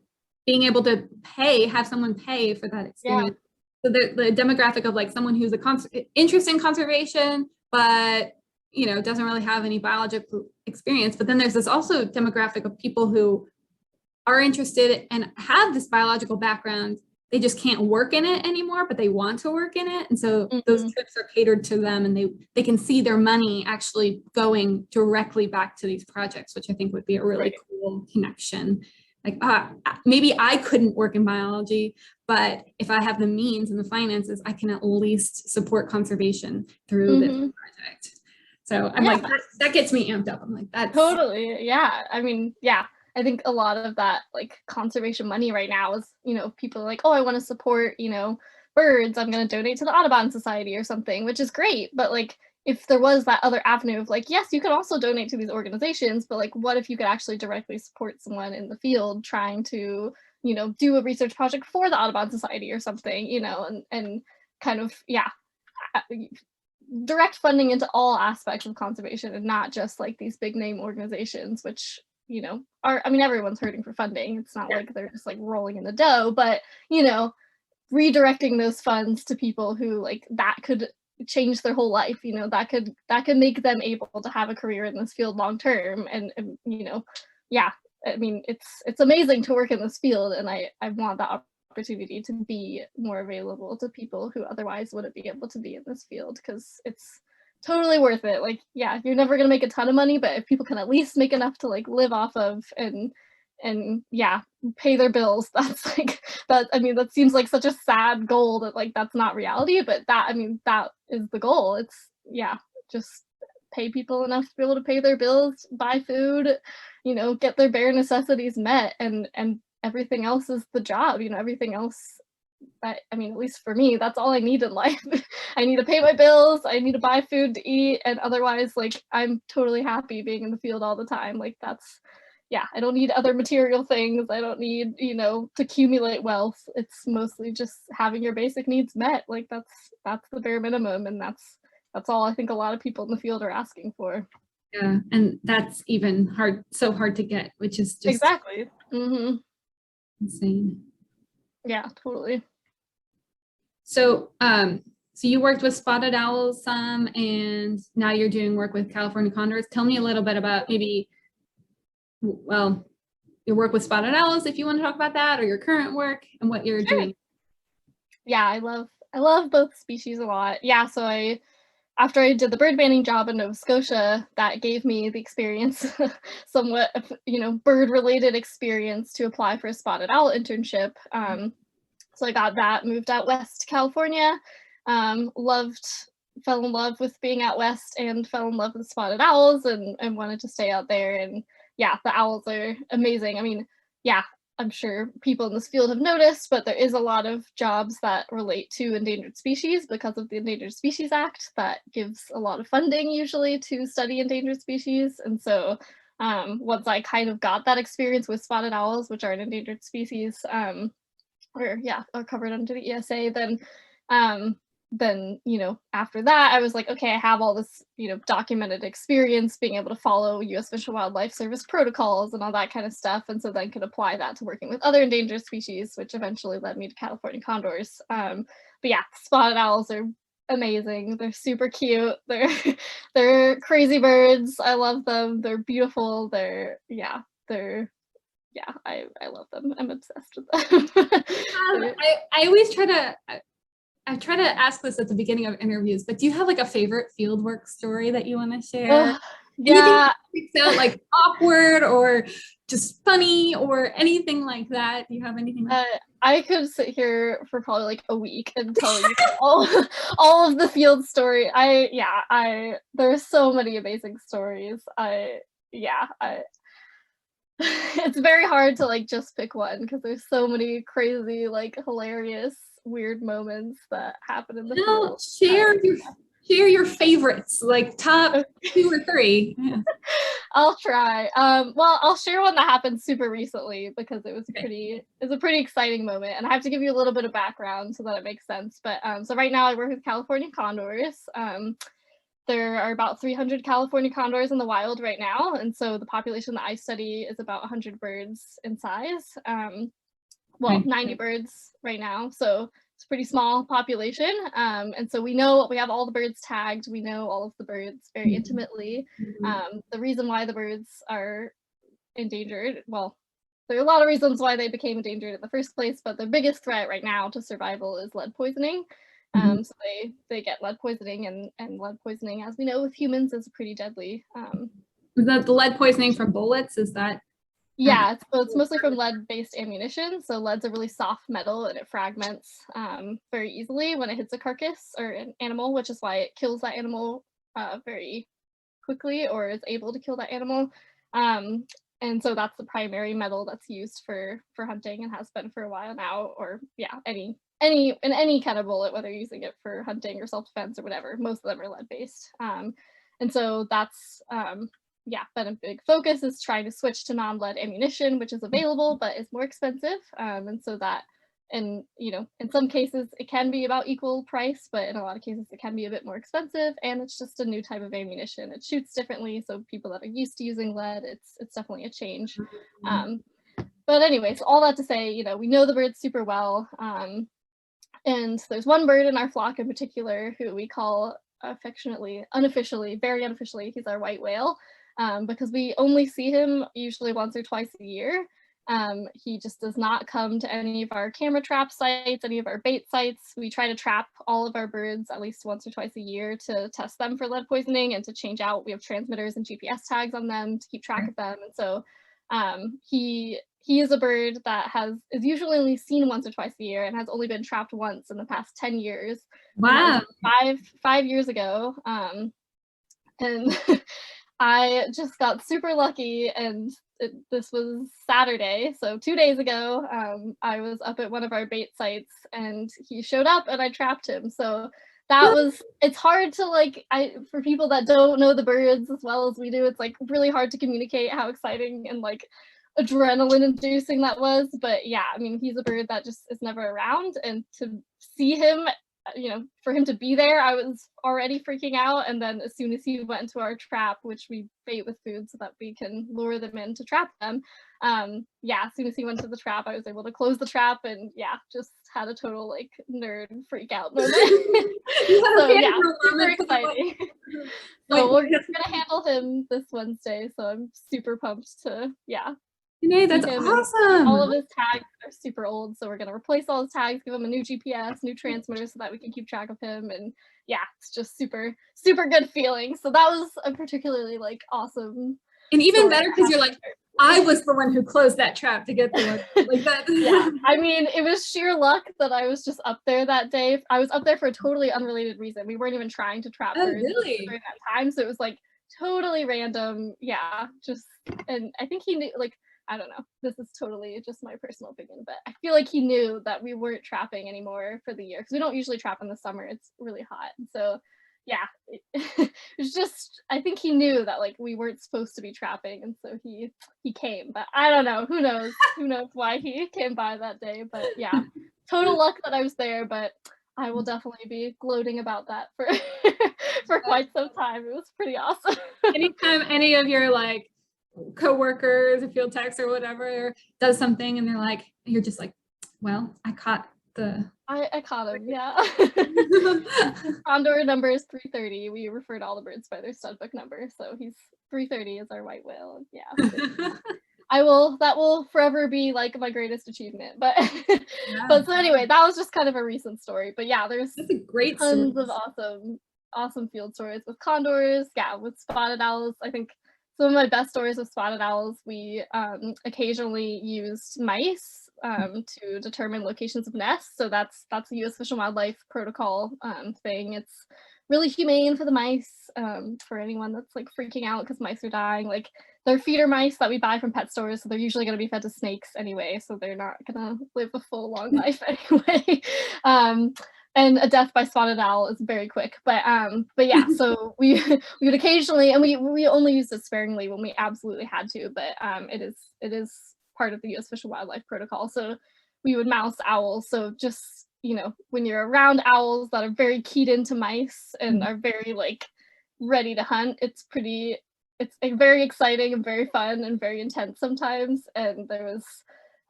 being able to have someone pay for that Yeah. experience. So the demographic of like someone who's interest in conservation, but doesn't really have any biological experience. But then there's this also demographic of people who are interested and have this biological background. They just can't work in it anymore, but they want to work in it. And so those trips are catered to them, and they can see their money actually going directly back to these projects, which I think would be a really cool connection. Like, maybe I couldn't work in biology, but if I have the means and the finances, I can at least support conservation through this project. So I'm like, that gets me amped up. I'm like, that's totally. Yeah. I mean, yeah. I think a lot of that like conservation money right now is, people are like, oh, I want to support, birds. I'm going to donate to the Audubon Society or something, which is great. But like, if there was that other avenue of like, yes, you can also donate to these organizations, but like, what if you could actually directly support someone in the field trying to, do a research project for the Audubon Society or something, and kind of, direct funding into all aspects of conservation and not just like these big name organizations, which are, I mean, everyone's hurting for funding. It's not like they're just like rolling in the dough, but redirecting those funds to people who like that could change their whole life, that could make them able to have a career in this field long term. And I mean, it's amazing to work in this field, and I want that opportunity to be more available to people who otherwise wouldn't be able to be in this field, because it's totally worth it. Like, yeah, you're never gonna make a ton of money, but if people can at least make enough to like live off of and pay their bills, that's like that. I mean, that seems like such a sad goal that like that's not reality, but that, I mean, that is the goal. It's just pay people enough to be able to pay their bills, buy food, get their bare necessities met, and everything else is the job. Everything else, I mean, at least for me, that's all I need in life. I need to pay my bills, I need to buy food to eat, and otherwise, like, I'm totally happy being in the field all the time. Like, that's, I don't need other material things. I don't need, to accumulate wealth. It's mostly just having your basic needs met. Like, that's the bare minimum, and that's all I think a lot of people in the field are asking for. Yeah, and that's even so hard to get, which is just exactly insane. Yeah, totally. So, so you worked with spotted owls some, and now you're doing work with California condors. Tell me a little bit about maybe, well, your work with spotted owls, if you want to talk about that, or your current work and what you're doing. Yeah, I love both species a lot. Yeah, so after I did the bird banding job in Nova Scotia, that gave me the experience, somewhat of, bird-related experience to apply for a spotted owl internship. So I got that, moved out west to California, fell in love with being out west, and fell in love with spotted owls, and wanted to stay out there. And yeah, the owls are amazing. I mean, yeah, I'm sure people in this field have noticed, but there is a lot of jobs that relate to endangered species because of the Endangered Species Act that gives a lot of funding usually to study endangered species. And so once I kind of got that experience with spotted owls, which are an endangered species, are covered under the ESA, then after that I was like, okay, I have all this documented experience being able to follow U.S. Fish and Wildlife Service protocols and all that kind of stuff, and so then could apply that to working with other endangered species, which eventually led me to California condors. But yeah, spotted owls are amazing. They're super cute. They're crazy birds. I love them. They're beautiful. I love them. I'm obsessed with them. I always try to ask this at the beginning of interviews, but do you have like a favorite fieldwork story that you want to share? Yeah. Anything that sticks out, like awkward or just funny or anything like that? Do you have anything like that? I could sit here for probably like a week and tell you all of the field story. There's so many amazing stories. It's very hard to like just pick one because there's so many crazy, like hilarious, weird moments that happen in the field. Share your favorites, like top 2 or 3. Yeah. I'll try. Well, I'll share one that happened super recently because it was a pretty exciting moment, and I have to give you a little bit of background so that it makes sense. But so right now I work with California condors. there are about 300 California condors in the wild right now, and so the population that I study is about 100 birds in size. Well, 90 birds right now, so it's a pretty small population. And so we have all the birds tagged. We know all of the birds very intimately. The reason why the birds are endangered, well, there are a lot of reasons why they became endangered in the first place, but the biggest threat right now to survival is lead poisoning. So they get lead poisoning, and lead poisoning, as we know with humans, is pretty deadly. Is that the lead poisoning from bullets? Is that? Yeah, it's mostly from lead-based ammunition. So lead's a really soft metal, and it fragments very easily when it hits a carcass or an animal, which is why it kills that animal very quickly, or is able to kill that animal. And so that's the primary metal that's used for hunting, and has been for a while now. Or yeah, any kind of bullet, whether you're using it for hunting or self-defense or whatever, most of them are lead-based. And so that's been a big focus, is trying to switch to non-lead ammunition, which is available but is more expensive. And so that, and in some cases it can be about equal price, but in a lot of cases it can be a bit more expensive, and it's just a new type of ammunition. It shoots differently, so people that are used to using lead, it's definitely a change. But anyways, all that to say, we know the birds super well. And there's one bird in our flock in particular who we call affectionately, very unofficially, he's our white whale, because we only see him usually once or twice a year. He just does not come to any of our camera trap sites, any of our bait sites. We try to trap all of our birds at least once or twice a year to test them for lead poisoning and to change out. We have transmitters and GPS tags on them to keep track of them. And so he is a bird that is usually only seen once or twice a year, and has only been trapped once in the past 10 years. Wow. Five years ago. And I just got super lucky, and this was Saturday, so 2 days ago. I was up at one of our bait sites, and he showed up, and I trapped him. So it's hard to for people that don't know the birds as well as we do, it's like really hard to communicate how exciting and like adrenaline inducing that was. But yeah, I mean, he's a bird that just is never around, and to see him, for him to be there, I was already freaking out. And then as soon as he went into our trap, which we bait with food so that we can lure them in to trap them, as soon as he went to the trap, I was able to close the trap, and just had a total like nerd freak out moment. So yeah, super exciting. So we're gonna handle him this Wednesday, so I'm super pumped to That's awesome. All of his tags are super old, so we're gonna replace all his tags, give him a new GPS, new transmitter, so that we can keep track of him. And it's just super, super good feeling. So that was a particularly awesome. And even better because you're like, I was the one who closed that trap to get the like that. Yeah, I mean, it was sheer luck that I was just up there that day. I was up there for a totally unrelated reason. We weren't even trying to trap birds during that time, so it was like totally random. Yeah, and I think he knew, I don't know, this is totally just my personal opinion, but I feel like he knew that we weren't trapping anymore for the year, because we don't usually trap in the summer. It's really hot. And so it was just, I think he knew that we weren't supposed to be trapping, and so he came. But I don't know, who knows why he came by that day. But total luck that I was there. But I will definitely be gloating about that for for quite some time. It was pretty awesome. Anytime any of your co-workers or field techs or whatever does something, and you're just like, well, I caught him. Yeah. Condor number is 330. We refer to all the birds by their stud book number, so he's 330 is our white whale. That will forever be my greatest achievement. But but so anyway, that was just kind of a recent story. But there's a great tons of awesome field stories with condors, with spotted owls. I think some of my best stories with spotted owls, we occasionally used mice to determine locations of nests. So that's a U.S. Fish and Wildlife protocol thing. It's really humane for the mice, for anyone that's freaking out because mice are dying. They're feeder mice that we buy from pet stores, so they're usually going to be fed to snakes anyway, so they're not going to live a full long life anyway. And a death by spotted owl is very quick. But so we would occasionally, and we only used it sparingly when we absolutely had to, but it is part of the U.S. Fish and Wildlife protocol. So we would mouse owls. So just, when you're around owls that are very keyed into mice and are very ready to hunt. It's very exciting and very fun and very intense sometimes. And there was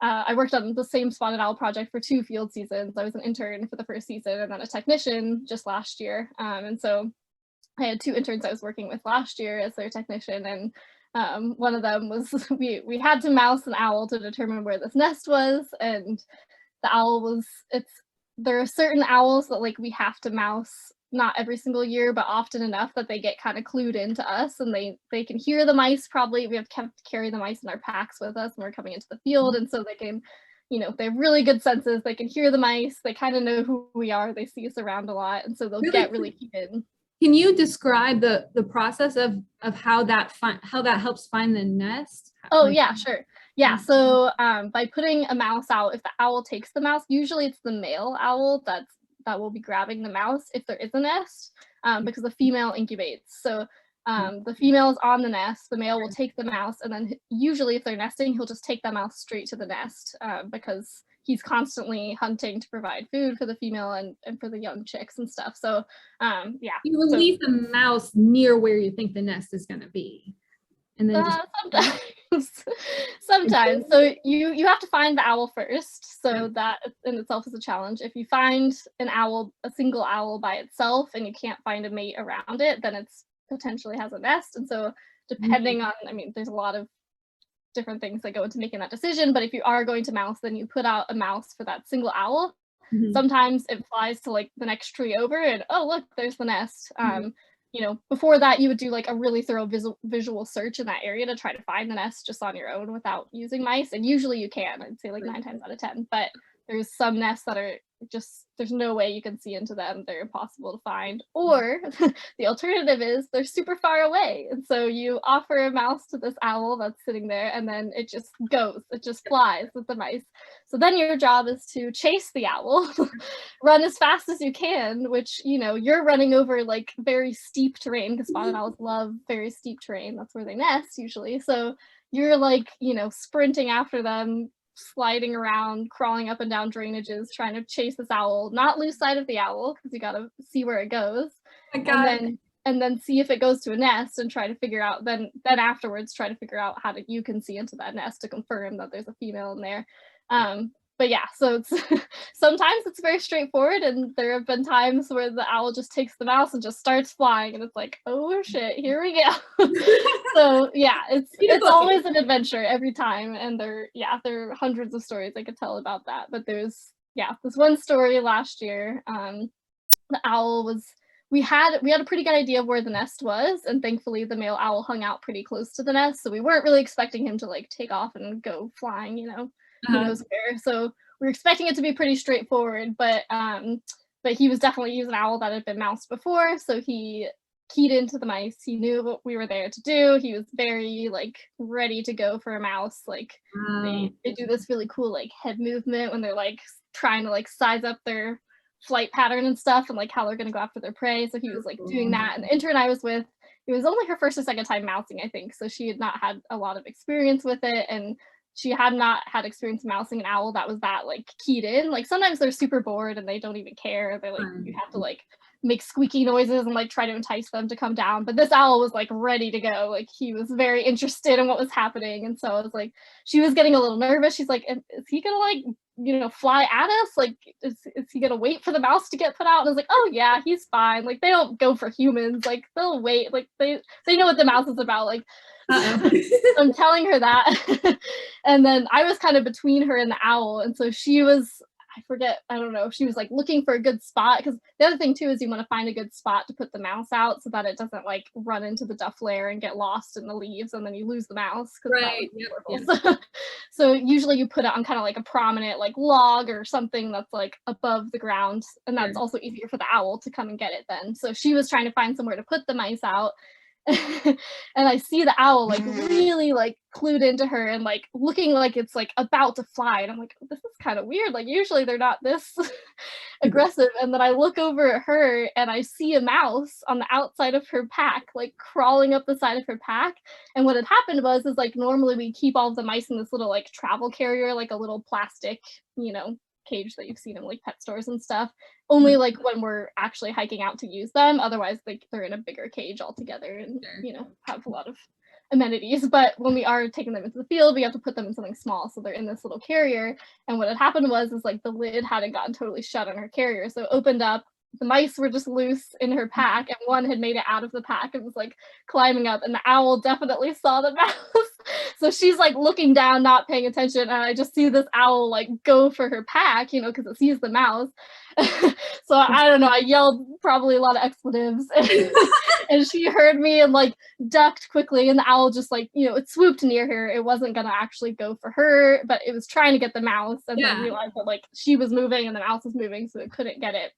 I worked on the same spotted owl project for 2 field seasons. I was an intern for the first season and then a technician just last year. And so I had 2 interns I was working with last year as their technician, and one of them was we had to mouse an owl to determine where this nest was, and the owl was there are certain owls that like we have to mouse not every single year, but often enough that they get kind of clued into us, and they can hear the mice. Probably we have kept carry the mice in our packs with us when we're coming into the field, and so they can, they have really good senses. They can hear the mice. They kind of know who we are. They see us around a lot, and so they'll get really keyed in. Can you describe the process of how that helps find the nest? Oh, yeah, sure. Yeah, so by putting a mouse out, if the owl takes the mouse, usually it's the male owl that will be grabbing the mouse if there is a nest, because the female incubates. So the female is on the nest, the male will take the mouse, and then usually if they're nesting, he'll just take that mouse straight to the nest, because he's constantly hunting to provide food for the female and for the young chicks and stuff. So yeah. You will leave the mouse near where you think the nest is going to be. And then sometimes. So you have to find the owl first. So that in itself is a challenge. If you find a single owl by itself and you can't find a mate around it, then it's potentially has a nest. And so depending on, there's a lot of different things that go into making that decision, but if you are going to mouse, then you put out a mouse for that single owl. Sometimes it flies to like the next tree over and, oh look, there's the nest. Before that you would do like a really thorough visual search in that area to try to find the nest just on your own without using mice, and usually you can. I'd say like 9 times out of 10, but there's some nests that are just, there's no way you can see into them. They're impossible to find. Or the alternative is they're super far away. And so you offer a mouse to this owl that's sitting there, and then it just flies with the mice. So then your job is to chase the owl, run as fast as you can, which, you're running over like very steep terrain, because spotted owls love very steep terrain. That's where they nest usually. So you're like, sprinting after them, sliding around, crawling up and down drainages, trying to chase this owl, not lose sight of the owl, because you gotta see where it goes, and then see if it goes to a nest, and try to figure out then afterwards try to figure out how you can see into that nest to confirm that there's a female in there. But yeah, so it's sometimes it's very straightforward, and there have been times where the owl just takes the mouse and just starts flying, and it's like, oh shit, here we go. So yeah, it's always an adventure every time, and there are hundreds of stories I could tell about that. But there's this one story last year. The owl was, we had a pretty good idea of where the nest was, and thankfully the male owl hung out pretty close to the nest, so we weren't really expecting him to like take off and go flying, who knows where. So we were expecting it to be pretty straightforward, but he was definitely an owl that had been moused before, so he keyed into the mice. He knew what we were there to do. He was very like ready to go for a mouse. Like they do this really cool like head movement when they're like trying to like size up their flight pattern and stuff, and like how they're gonna go after their prey. So he was like doing that. And the intern I was with, it was only her first or second time mousing, I think, so she had not had a lot of experience with it, and she had not had experience mousing an owl that was that like keyed in. Like sometimes they're super bored and they don't even care. They're like, you have to like make squeaky noises and like try to entice them to come down. But this owl was like ready to go. Like he was very interested in what was happening. And so I was like, she was getting a little nervous. She's like, is he gonna like, fly at us? Like, is he gonna wait for the mouse to get put out? And I was like, oh yeah, he's fine. Like they don't go for humans. Like they'll wait. Like they know what the mouse is about. Like I'm telling her that. And then I was kind of between her and the owl. And so she was, I don't know, she was like looking for a good spot, because the other thing too is you want to find a good spot to put the mouse out so that it doesn't like run into the duff layer and get lost in the leaves and then you lose the mouse. Right. So usually you put it on kind of like a prominent like log or something that's like above the ground, and that's also easier for the owl to come and get it then. So she was trying to find somewhere to put the mice out. And I see the owl like really like clued into her and like looking like it's like about to fly, and I'm like, this is kind of weird, like usually they're not this aggressive. And then I look over at her and I see a mouse on the outside of her pack like crawling up the side of her pack. And what had happened was like normally we keep all of the mice in this little like travel carrier, like a little plastic cage that you've seen in like pet stores and stuff. Only like when we're actually hiking out to use them. Otherwise, like they're in a bigger cage altogether and have a lot of amenities. But when we are taking them into the field, we have to put them in something small, so they're in this little carrier. And what had happened was like the lid hadn't gotten totally shut on her carrier, so it opened up. The mice were just loose in her pack, and one had made it out of the pack and was like climbing up, and the owl definitely saw the mouse. So she's like looking down, not paying attention, and I just see this owl like go for her pack, because it sees the mouse. So I don't know, I yelled probably a lot of expletives, and she heard me and like ducked quickly, and the owl just like, it swooped near her. It wasn't gonna actually go for her, but it was trying to get the mouse, and then realized that like she was moving and the mouse was moving, so it couldn't get it.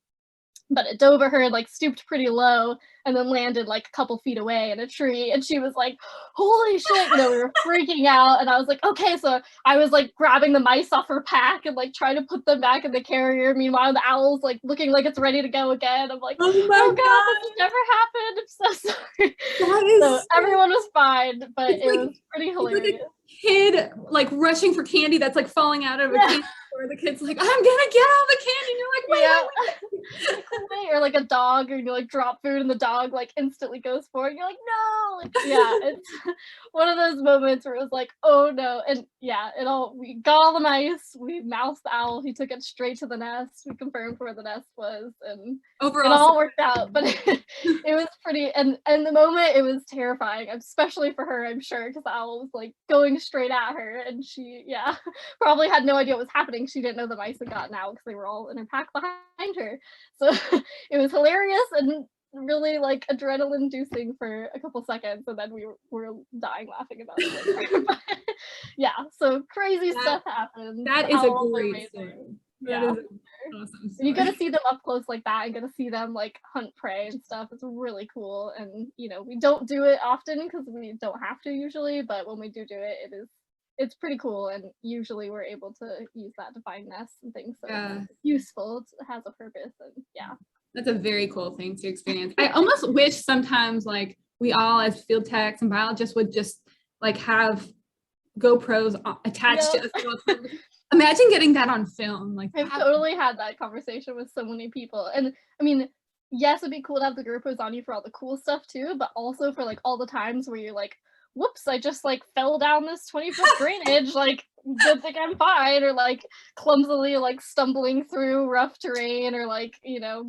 But it dove at her, like stooped pretty low, and then landed like a couple feet away in a tree. And she was like, holy shit, we were freaking out. And I was like, okay. So I was like grabbing the mice off her pack and like trying to put them back in the carrier. Meanwhile, the owl's like looking like it's ready to go again. I'm like, oh God, this has never happened. I'm so sorry. So everyone was fine, but it was pretty hilarious. Like a kid like rushing for candy that's like falling out of a candy store. The kid's like, I'm gonna get all the candy. And you're like, wait. Or like a dog, or you like drop food and the dog like instantly goes for it. And you're like, no. Like, it's one of those moments where it was like, oh no. And we got all the mice. We moused the owl. He took it straight to the nest. We confirmed where the nest was, and overall it all worked out. But it was pretty. And the moment, it was terrifying, especially for her, I'm sure, because the owl was like going straight at her, and she probably had no idea what was happening. She didn't know the mice had gotten out because they were all in her pack behind her. So it was hilarious and really like adrenaline inducing for a couple seconds, and then we were dying laughing about it later. But, so crazy stuff happened. That is a great story. That is awesome story. You get to see them up close like that, and get to see them like hunt prey and stuff. It's really cool. And we don't do it often because we don't have to usually, but when we do it, it's pretty cool, and usually we're able to use that to find nests and things. So it's useful. It has a purpose, and that's a very cool thing to experience. I almost wish sometimes like we all as field techs and biologists would just like have GoPros attached to us. Imagine getting that on film. Like I've totally had that conversation with so many people. And I mean, yes, it'd be cool to have the GoPros on you for all the cool stuff too, but also for like all the times where you're like, whoops, I just like fell down this 20-foot drainage, like good thing I'm fine, or like clumsily like stumbling through rough terrain, or like,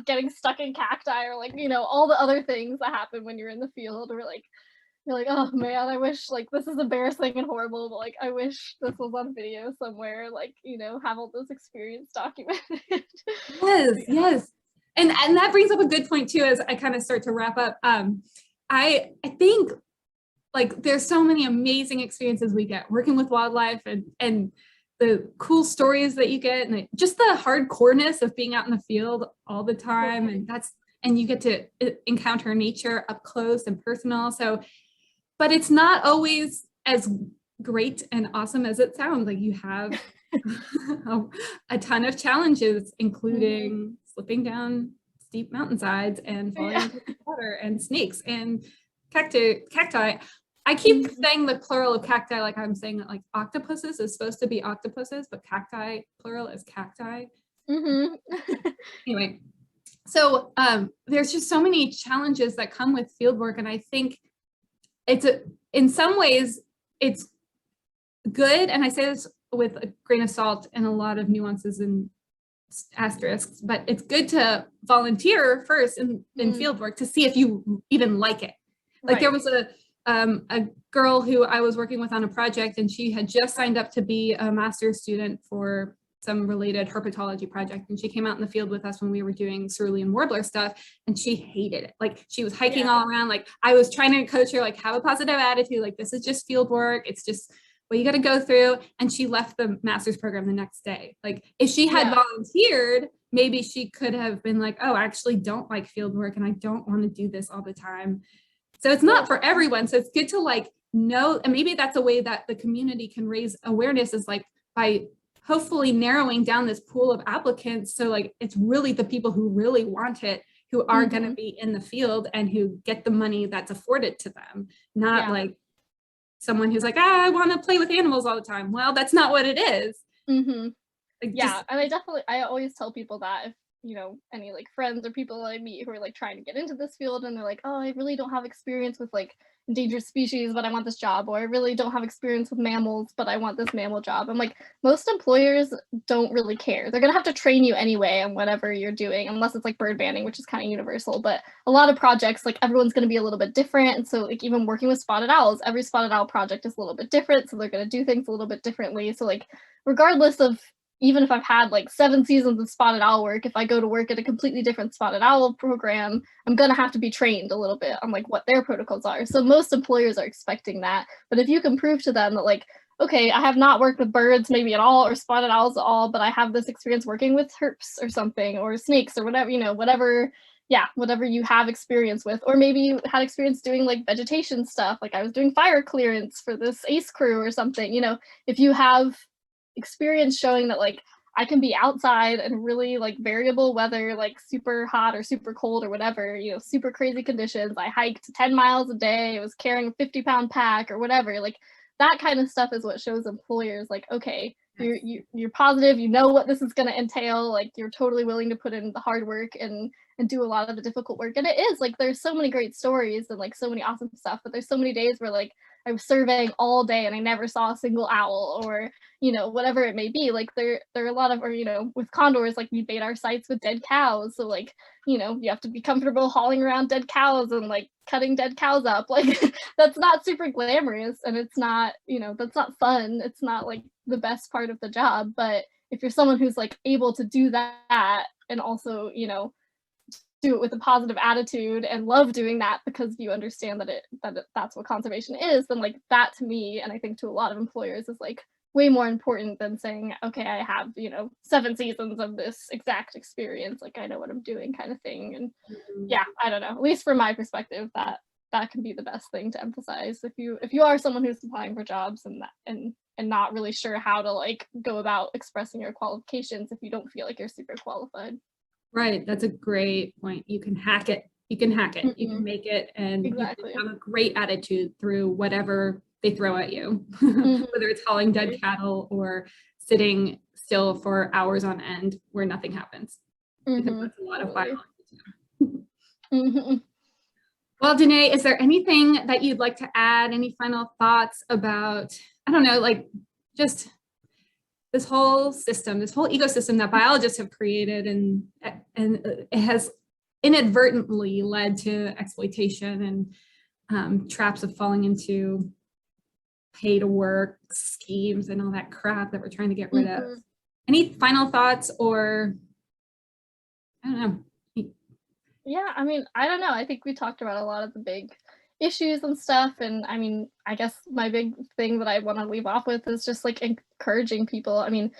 getting stuck in cacti, or like, all the other things that happen when you're in the field, or like you're like, oh man, I wish like this is embarrassing and horrible, but like I wish this was on video somewhere, like, have all those experience documented. Yes. And that brings up a good point too, as I kind of start to wrap up. I think like there's so many amazing experiences we get working with wildlife, and the cool stories that you get, and just the hardcoreness of being out in the field all the time. And you get to encounter nature up close and personal. So, but it's not always as great and awesome as it sounds. Like you have a ton of challenges, including slipping down steep mountainsides and falling into the water, and snakes and cacti. I keep saying the plural of cacti like I'm saying that like octopuses is supposed to be octopuses, but cacti plural is cacti. Anyway, so there's just so many challenges that come with fieldwork, and I think in some ways it's good, and I say this with a grain of salt and a lot of nuances and asterisks, but it's good to volunteer first in fieldwork to see if you even like it. Like there was a girl who I was working with on a project, and she had just signed up to be a master's student for some related herpetology project. And she came out in the field with us when we were doing cerulean warbler stuff, and she hated it. Like she was hiking all around. Like I was trying to coach her, like have a positive attitude. Like this is just field work. It's just what you got to go through. And she left the master's program the next day. Like if she had volunteered, maybe she could have been like, oh, I actually don't like field work, and I don't want to do this all the time. So it's not for everyone. So it's good to like know, and maybe that's a way that the community can raise awareness, is like by hopefully narrowing down this pool of applicants. So like it's really the people who really want it, who are going to be in the field and who get the money that's afforded to them, not like someone who's like, I want to play with animals all the time. Well, that's not what it is. Like Yeah, just and I always tell people that if, any like friends or people that I meet who are like trying to get into this field and they're like, "Oh, I really don't have experience with like endangered species, but I want this job," or "I really don't have experience with mammals, but I want this mammal job." I'm like, most employers don't really care. They're gonna have to train you anyway on whatever you're doing, unless it's like bird banding, which is kind of universal. But a lot of projects, like everyone's gonna be a little bit different. And so like even working with spotted owls, every spotted owl project is a little bit different. So they're gonna do things a little bit differently. So like regardless of even if I've had like 7 seasons of spotted owl work, if I go to work at a completely different spotted owl program, I'm gonna have to be trained a little bit on like what their protocols are. So most employers are expecting that. But if you can prove to them that like, okay, I have not worked with birds maybe at all or spotted owls at all, but I have this experience working with herps or something or snakes or whatever, whatever, yeah, whatever you have experience with, or maybe you had experience doing like vegetation stuff, like I was doing fire clearance for this ACE crew or something, if you have experience showing that like I can be outside in really like variable weather, like super hot or super cold or whatever, super crazy conditions. I hiked 10 miles a day, I was carrying a 50-pound pack or whatever. Like that kind of stuff is what shows employers like, okay, you're positive, you know what this is going to entail, like you're totally willing to put in the hard work and do a lot of the difficult work. And it is like there's so many great stories and like so many awesome stuff, but there's so many days where like I was surveying all day and I never saw a single owl or whatever it may be. Like there are a lot of, or with condors, like we bait our sites with dead cows, so like you have to be comfortable hauling around dead cows and like cutting dead cows up. Like that's not super glamorous and it's not, that's not fun, it's not like the best part of the job. But if you're someone who's like able to do that and also do it with a positive attitude and love doing that because you understand that's what conservation is, then like that to me, and I think to a lot of employers, is like way more important than saying, okay, I have 7 seasons of this exact experience, like I know what I'm doing kind of thing. And yeah, I don't know, at least from my perspective, that can be the best thing to emphasize if you are someone who's applying for jobs and not really sure how to like go about expressing your qualifications if you don't feel like you're super qualified. right. That's a great point. You can hack it. You can hack it. Mm-hmm. You can make it, and Exactly. you can have a great attitude through whatever they throw at you, Mm-hmm. whether it's hauling dead cattle or sitting still for hours on end where nothing happens. Because Mm-hmm. that's a lot of Totally. biology. Mm-hmm. Well, Danaé, is there anything that you'd like to add? Any final thoughts about, I don't know, like just this whole system, this whole ecosystem that biologists have created, and it has inadvertently led to exploitation and traps of falling into pay to work schemes and all that crap that we're trying to get rid of. Mm-hmm. Any final thoughts, or I don't know? Yeah, I mean, I don't know. I think we talked about a lot of the big issues and stuff. And I mean, I guess my big thing that I want to leave off with is just like encouraging people. I mean,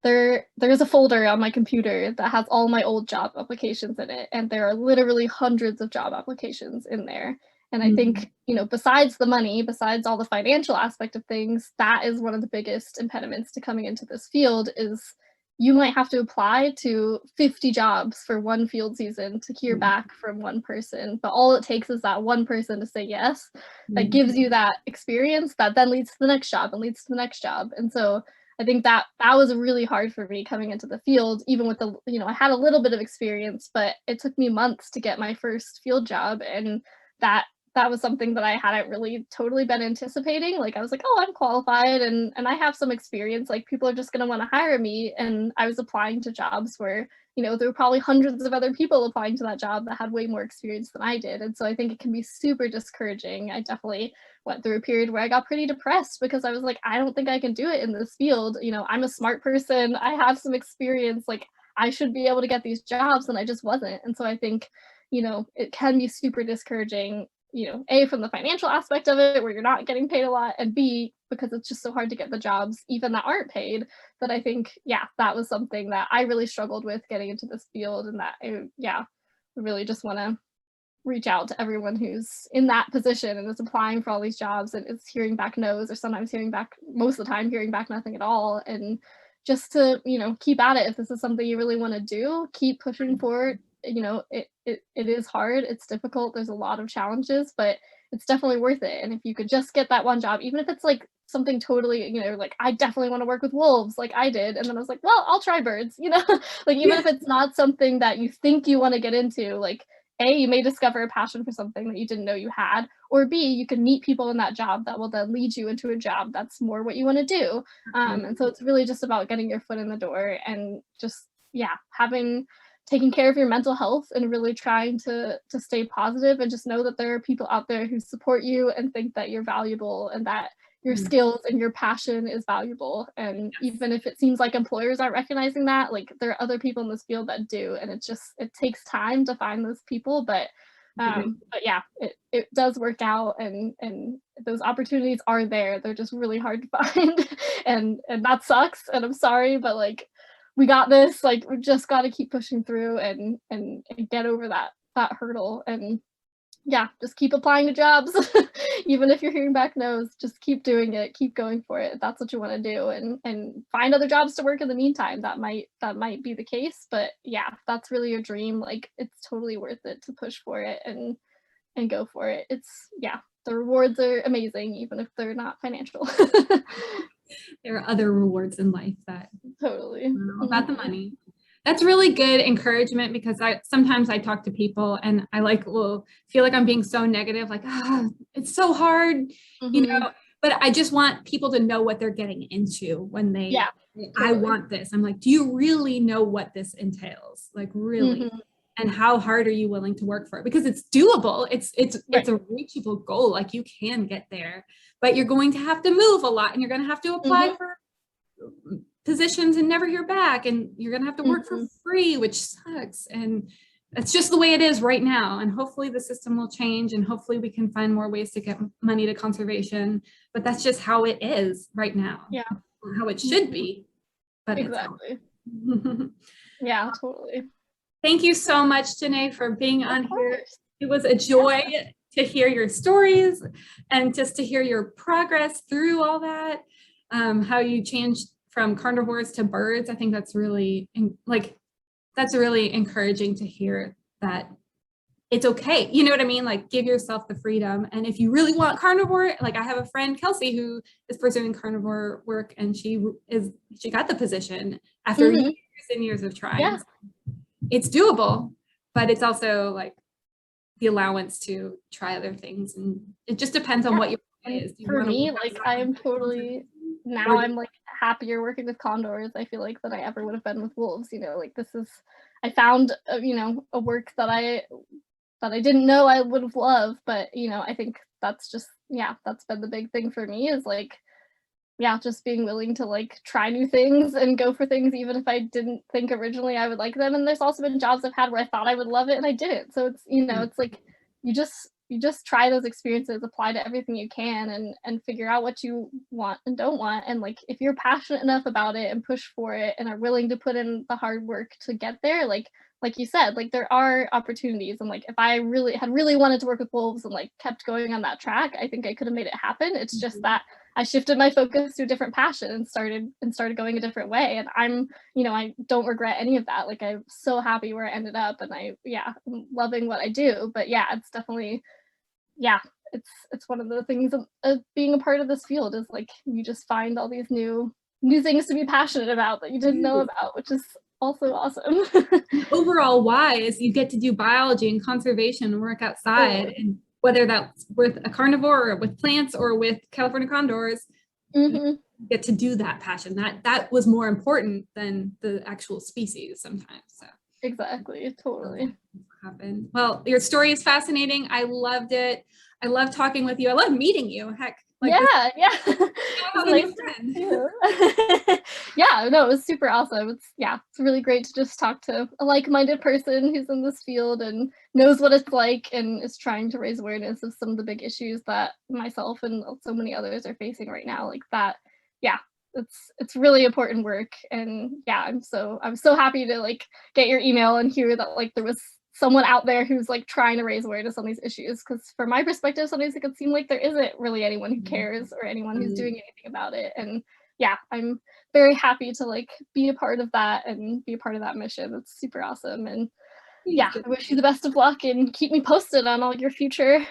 there's a folder on my computer that has all my old job applications in it, and there are literally hundreds of job applications in there. And I think, besides the money, besides all the financial aspect of things, that is one of the biggest impediments to coming into this field is you might have to apply to 50 jobs for one field season to hear back from one person, but all it takes is that one person to say yes. That gives you that experience that then leads to the next job and leads to the next job. And so I think that was really hard for me coming into the field, even with the, I had a little bit of experience, but it took me months to get my first field job. And that was something that I hadn't really totally been anticipating. Like I was like, oh, I'm qualified and I have some experience. Like people are just going to want to hire me. And I was applying to jobs where, there were probably hundreds of other people applying to that job that had way more experience than I did. And so I think it can be super discouraging. I definitely went through a period where I got pretty depressed because I was like, I don't think I can do it in this field. I'm a smart person. I have some experience. Like I should be able to get these jobs, and I just wasn't. And so I think, it can be super discouraging, A, from the financial aspect of it, where you're not getting paid a lot, and B, because it's just so hard to get the jobs, even that aren't paid, that I think, yeah, that was something that I really struggled with getting into this field, and that, I really just want to reach out to everyone who's in that position and is applying for all these jobs and is hearing back no's, or sometimes hearing back, most of the time, hearing back nothing at all, and just to, keep at it. If this is something you really want to do, keep pushing forward. It is hard, it's difficult, there's a lot of challenges, but it's definitely worth it. And if you could just get that one job, even if it's like something totally, like I definitely want to work with wolves like I did. And then I was like, well, I'll try birds, like even if it's not something that you think you want to get into, like A, you may discover a passion for something that you didn't know you had, or B, you can meet people in that job that will then lead you into a job that's more what you want to do. And so it's really just about getting your foot in the door and just, yeah, taking care of your mental health and really trying to stay positive and just know that there are people out there who support you and think that you're valuable and that your skills and your passion is valuable. And even if it seems like employers aren't recognizing that, like there are other people in this field that do, and it takes time to find those people, but yeah, it does work out, and those opportunities are there. They're just really hard to find, and that sucks. And I'm sorry, but like we got this. Like we just got to keep pushing through and get over that hurdle. And yeah, just keep applying to jobs. Even if you're hearing back no's, just keep doing it, keep going for it if that's what you want to do, and find other jobs to work in the meantime. That might be the case, but yeah, if that's really your dream, like it's totally worth it to push for it and go for it. The rewards are amazing, even if they're not financial. There are other rewards in life that totally about the money. That's really good encouragement, because sometimes I talk to people and I will feel like I'm being so negative, like, it's so hard, but I just want people to know what they're getting into when they, totally. I want this. I'm like, do you really know what this entails? Like really? And how hard are you willing to work for it? Because it's doable. It's a reachable goal. Like you can get there, but you're going to have to move a lot, and you're going to have to apply for positions and never hear back, and you're gonna have to work for free, which sucks. And that's just the way it is right now, and hopefully the system will change, and hopefully we can find more ways to get money to conservation, but that's just how it is right now. How it should be, but exactly. Yeah, totally. Thank you so much, Danaé, for being on here. It was a joy to hear your stories and just to hear your progress through all that, how you changed from carnivores to birds. I think that's really encouraging to hear that it's okay. You know what I mean? Like give yourself the freedom. And if you really want carnivore, like I have a friend, Kelsey, who is pursuing carnivore work, and she got the position after years and years of trying. Yeah. It's doable, but it's also like the allowance to try other things. And it just depends on what your plan is. For me, like I'm totally, now I'm like happier working with condors, I feel like, than I ever would have been with wolves. Like I found a work that I didn't know I would have loved, but I think that's just, that's been the big thing for me, is like just being willing to like try new things and go for things even if I didn't think originally I would like them. And there's also been jobs I've had where I thought I would love it and I didn't. So it's it's like you just try those experiences, apply to everything you can, and figure out what you want and don't want. And like if you're passionate enough about it and push for it and are willing to put in the hard work to get there, like you said, like there are opportunities. And like if I really wanted to work with wolves and like kept going on that track, I think I could have made it happen. It's just that I shifted my focus to a different passion and started going a different way. And I'm I don't regret any of that. Like I'm so happy where I ended up, and I'm loving what I do. But it's definitely it's one of the things of being a part of this field, is like you just find all these new things to be passionate about that you didn't know about, which is also awesome. Overall wise, you get to do biology and conservation and work outside, and whether that's with a carnivore or with plants or with California condors, you get to do that passion. That was more important than the actual species sometimes. So exactly, totally. Happened. Well, your story is fascinating. I loved it. I love talking with you. I love meeting you. Heck, like nice no, it was super awesome. It's really great to just talk to a like-minded person who's in this field and knows what it's like and is trying to raise awareness of some of the big issues that myself and so many others are facing right now. Like that, it's really important work. And I'm so happy to like get your email and hear that like there was someone out there who's like trying to raise awareness on these issues, because from my perspective sometimes it can seem like there isn't really anyone who cares or anyone who's doing anything about it. And I'm very happy to like be a part of that and be a part of that mission. It's super awesome. And Yeah, I wish you the best of luck and keep me posted on all your future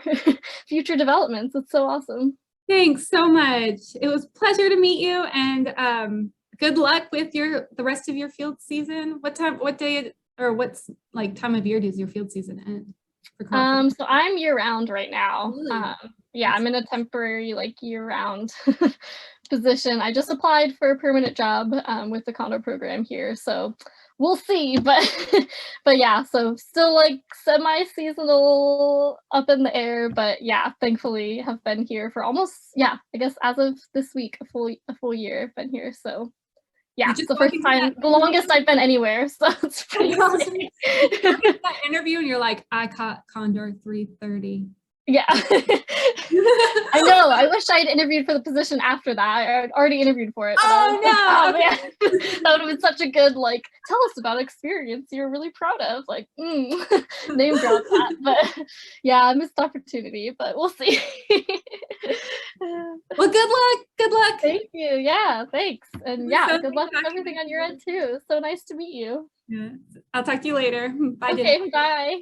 future developments. It's so awesome. Thanks so much. It was a pleasure to meet you, and good luck with the rest of your field season. What day, or what's like time of year does your field season end? So I'm year round right now. Really? Yeah, I'm in a temporary like year round position. I just applied for a permanent job with the condo program here, so we'll see. But but yeah, so still like semi-seasonal, up in the air. But yeah, thankfully have been here for almost, yeah, I guess as of this week, a full year I've been here. So yeah, it's the first time, the longest I've been anywhere. So it's pretty awesome. That interview and you're like, I caught Condor 3:30. Yeah. I know. I wish I had interviewed for the position after that. I had already interviewed for it. Oh no. Man. That would have been such a good, like, tell us about experience you're really proud of. Like, name drop that. But yeah, I missed opportunity, but we'll see. Well, good luck. Good luck. Thank you. Yeah, thanks. And yeah, good luck with everything on your end too. So nice to meet you. Yeah. I'll talk to you later. Bye. Okay, bye.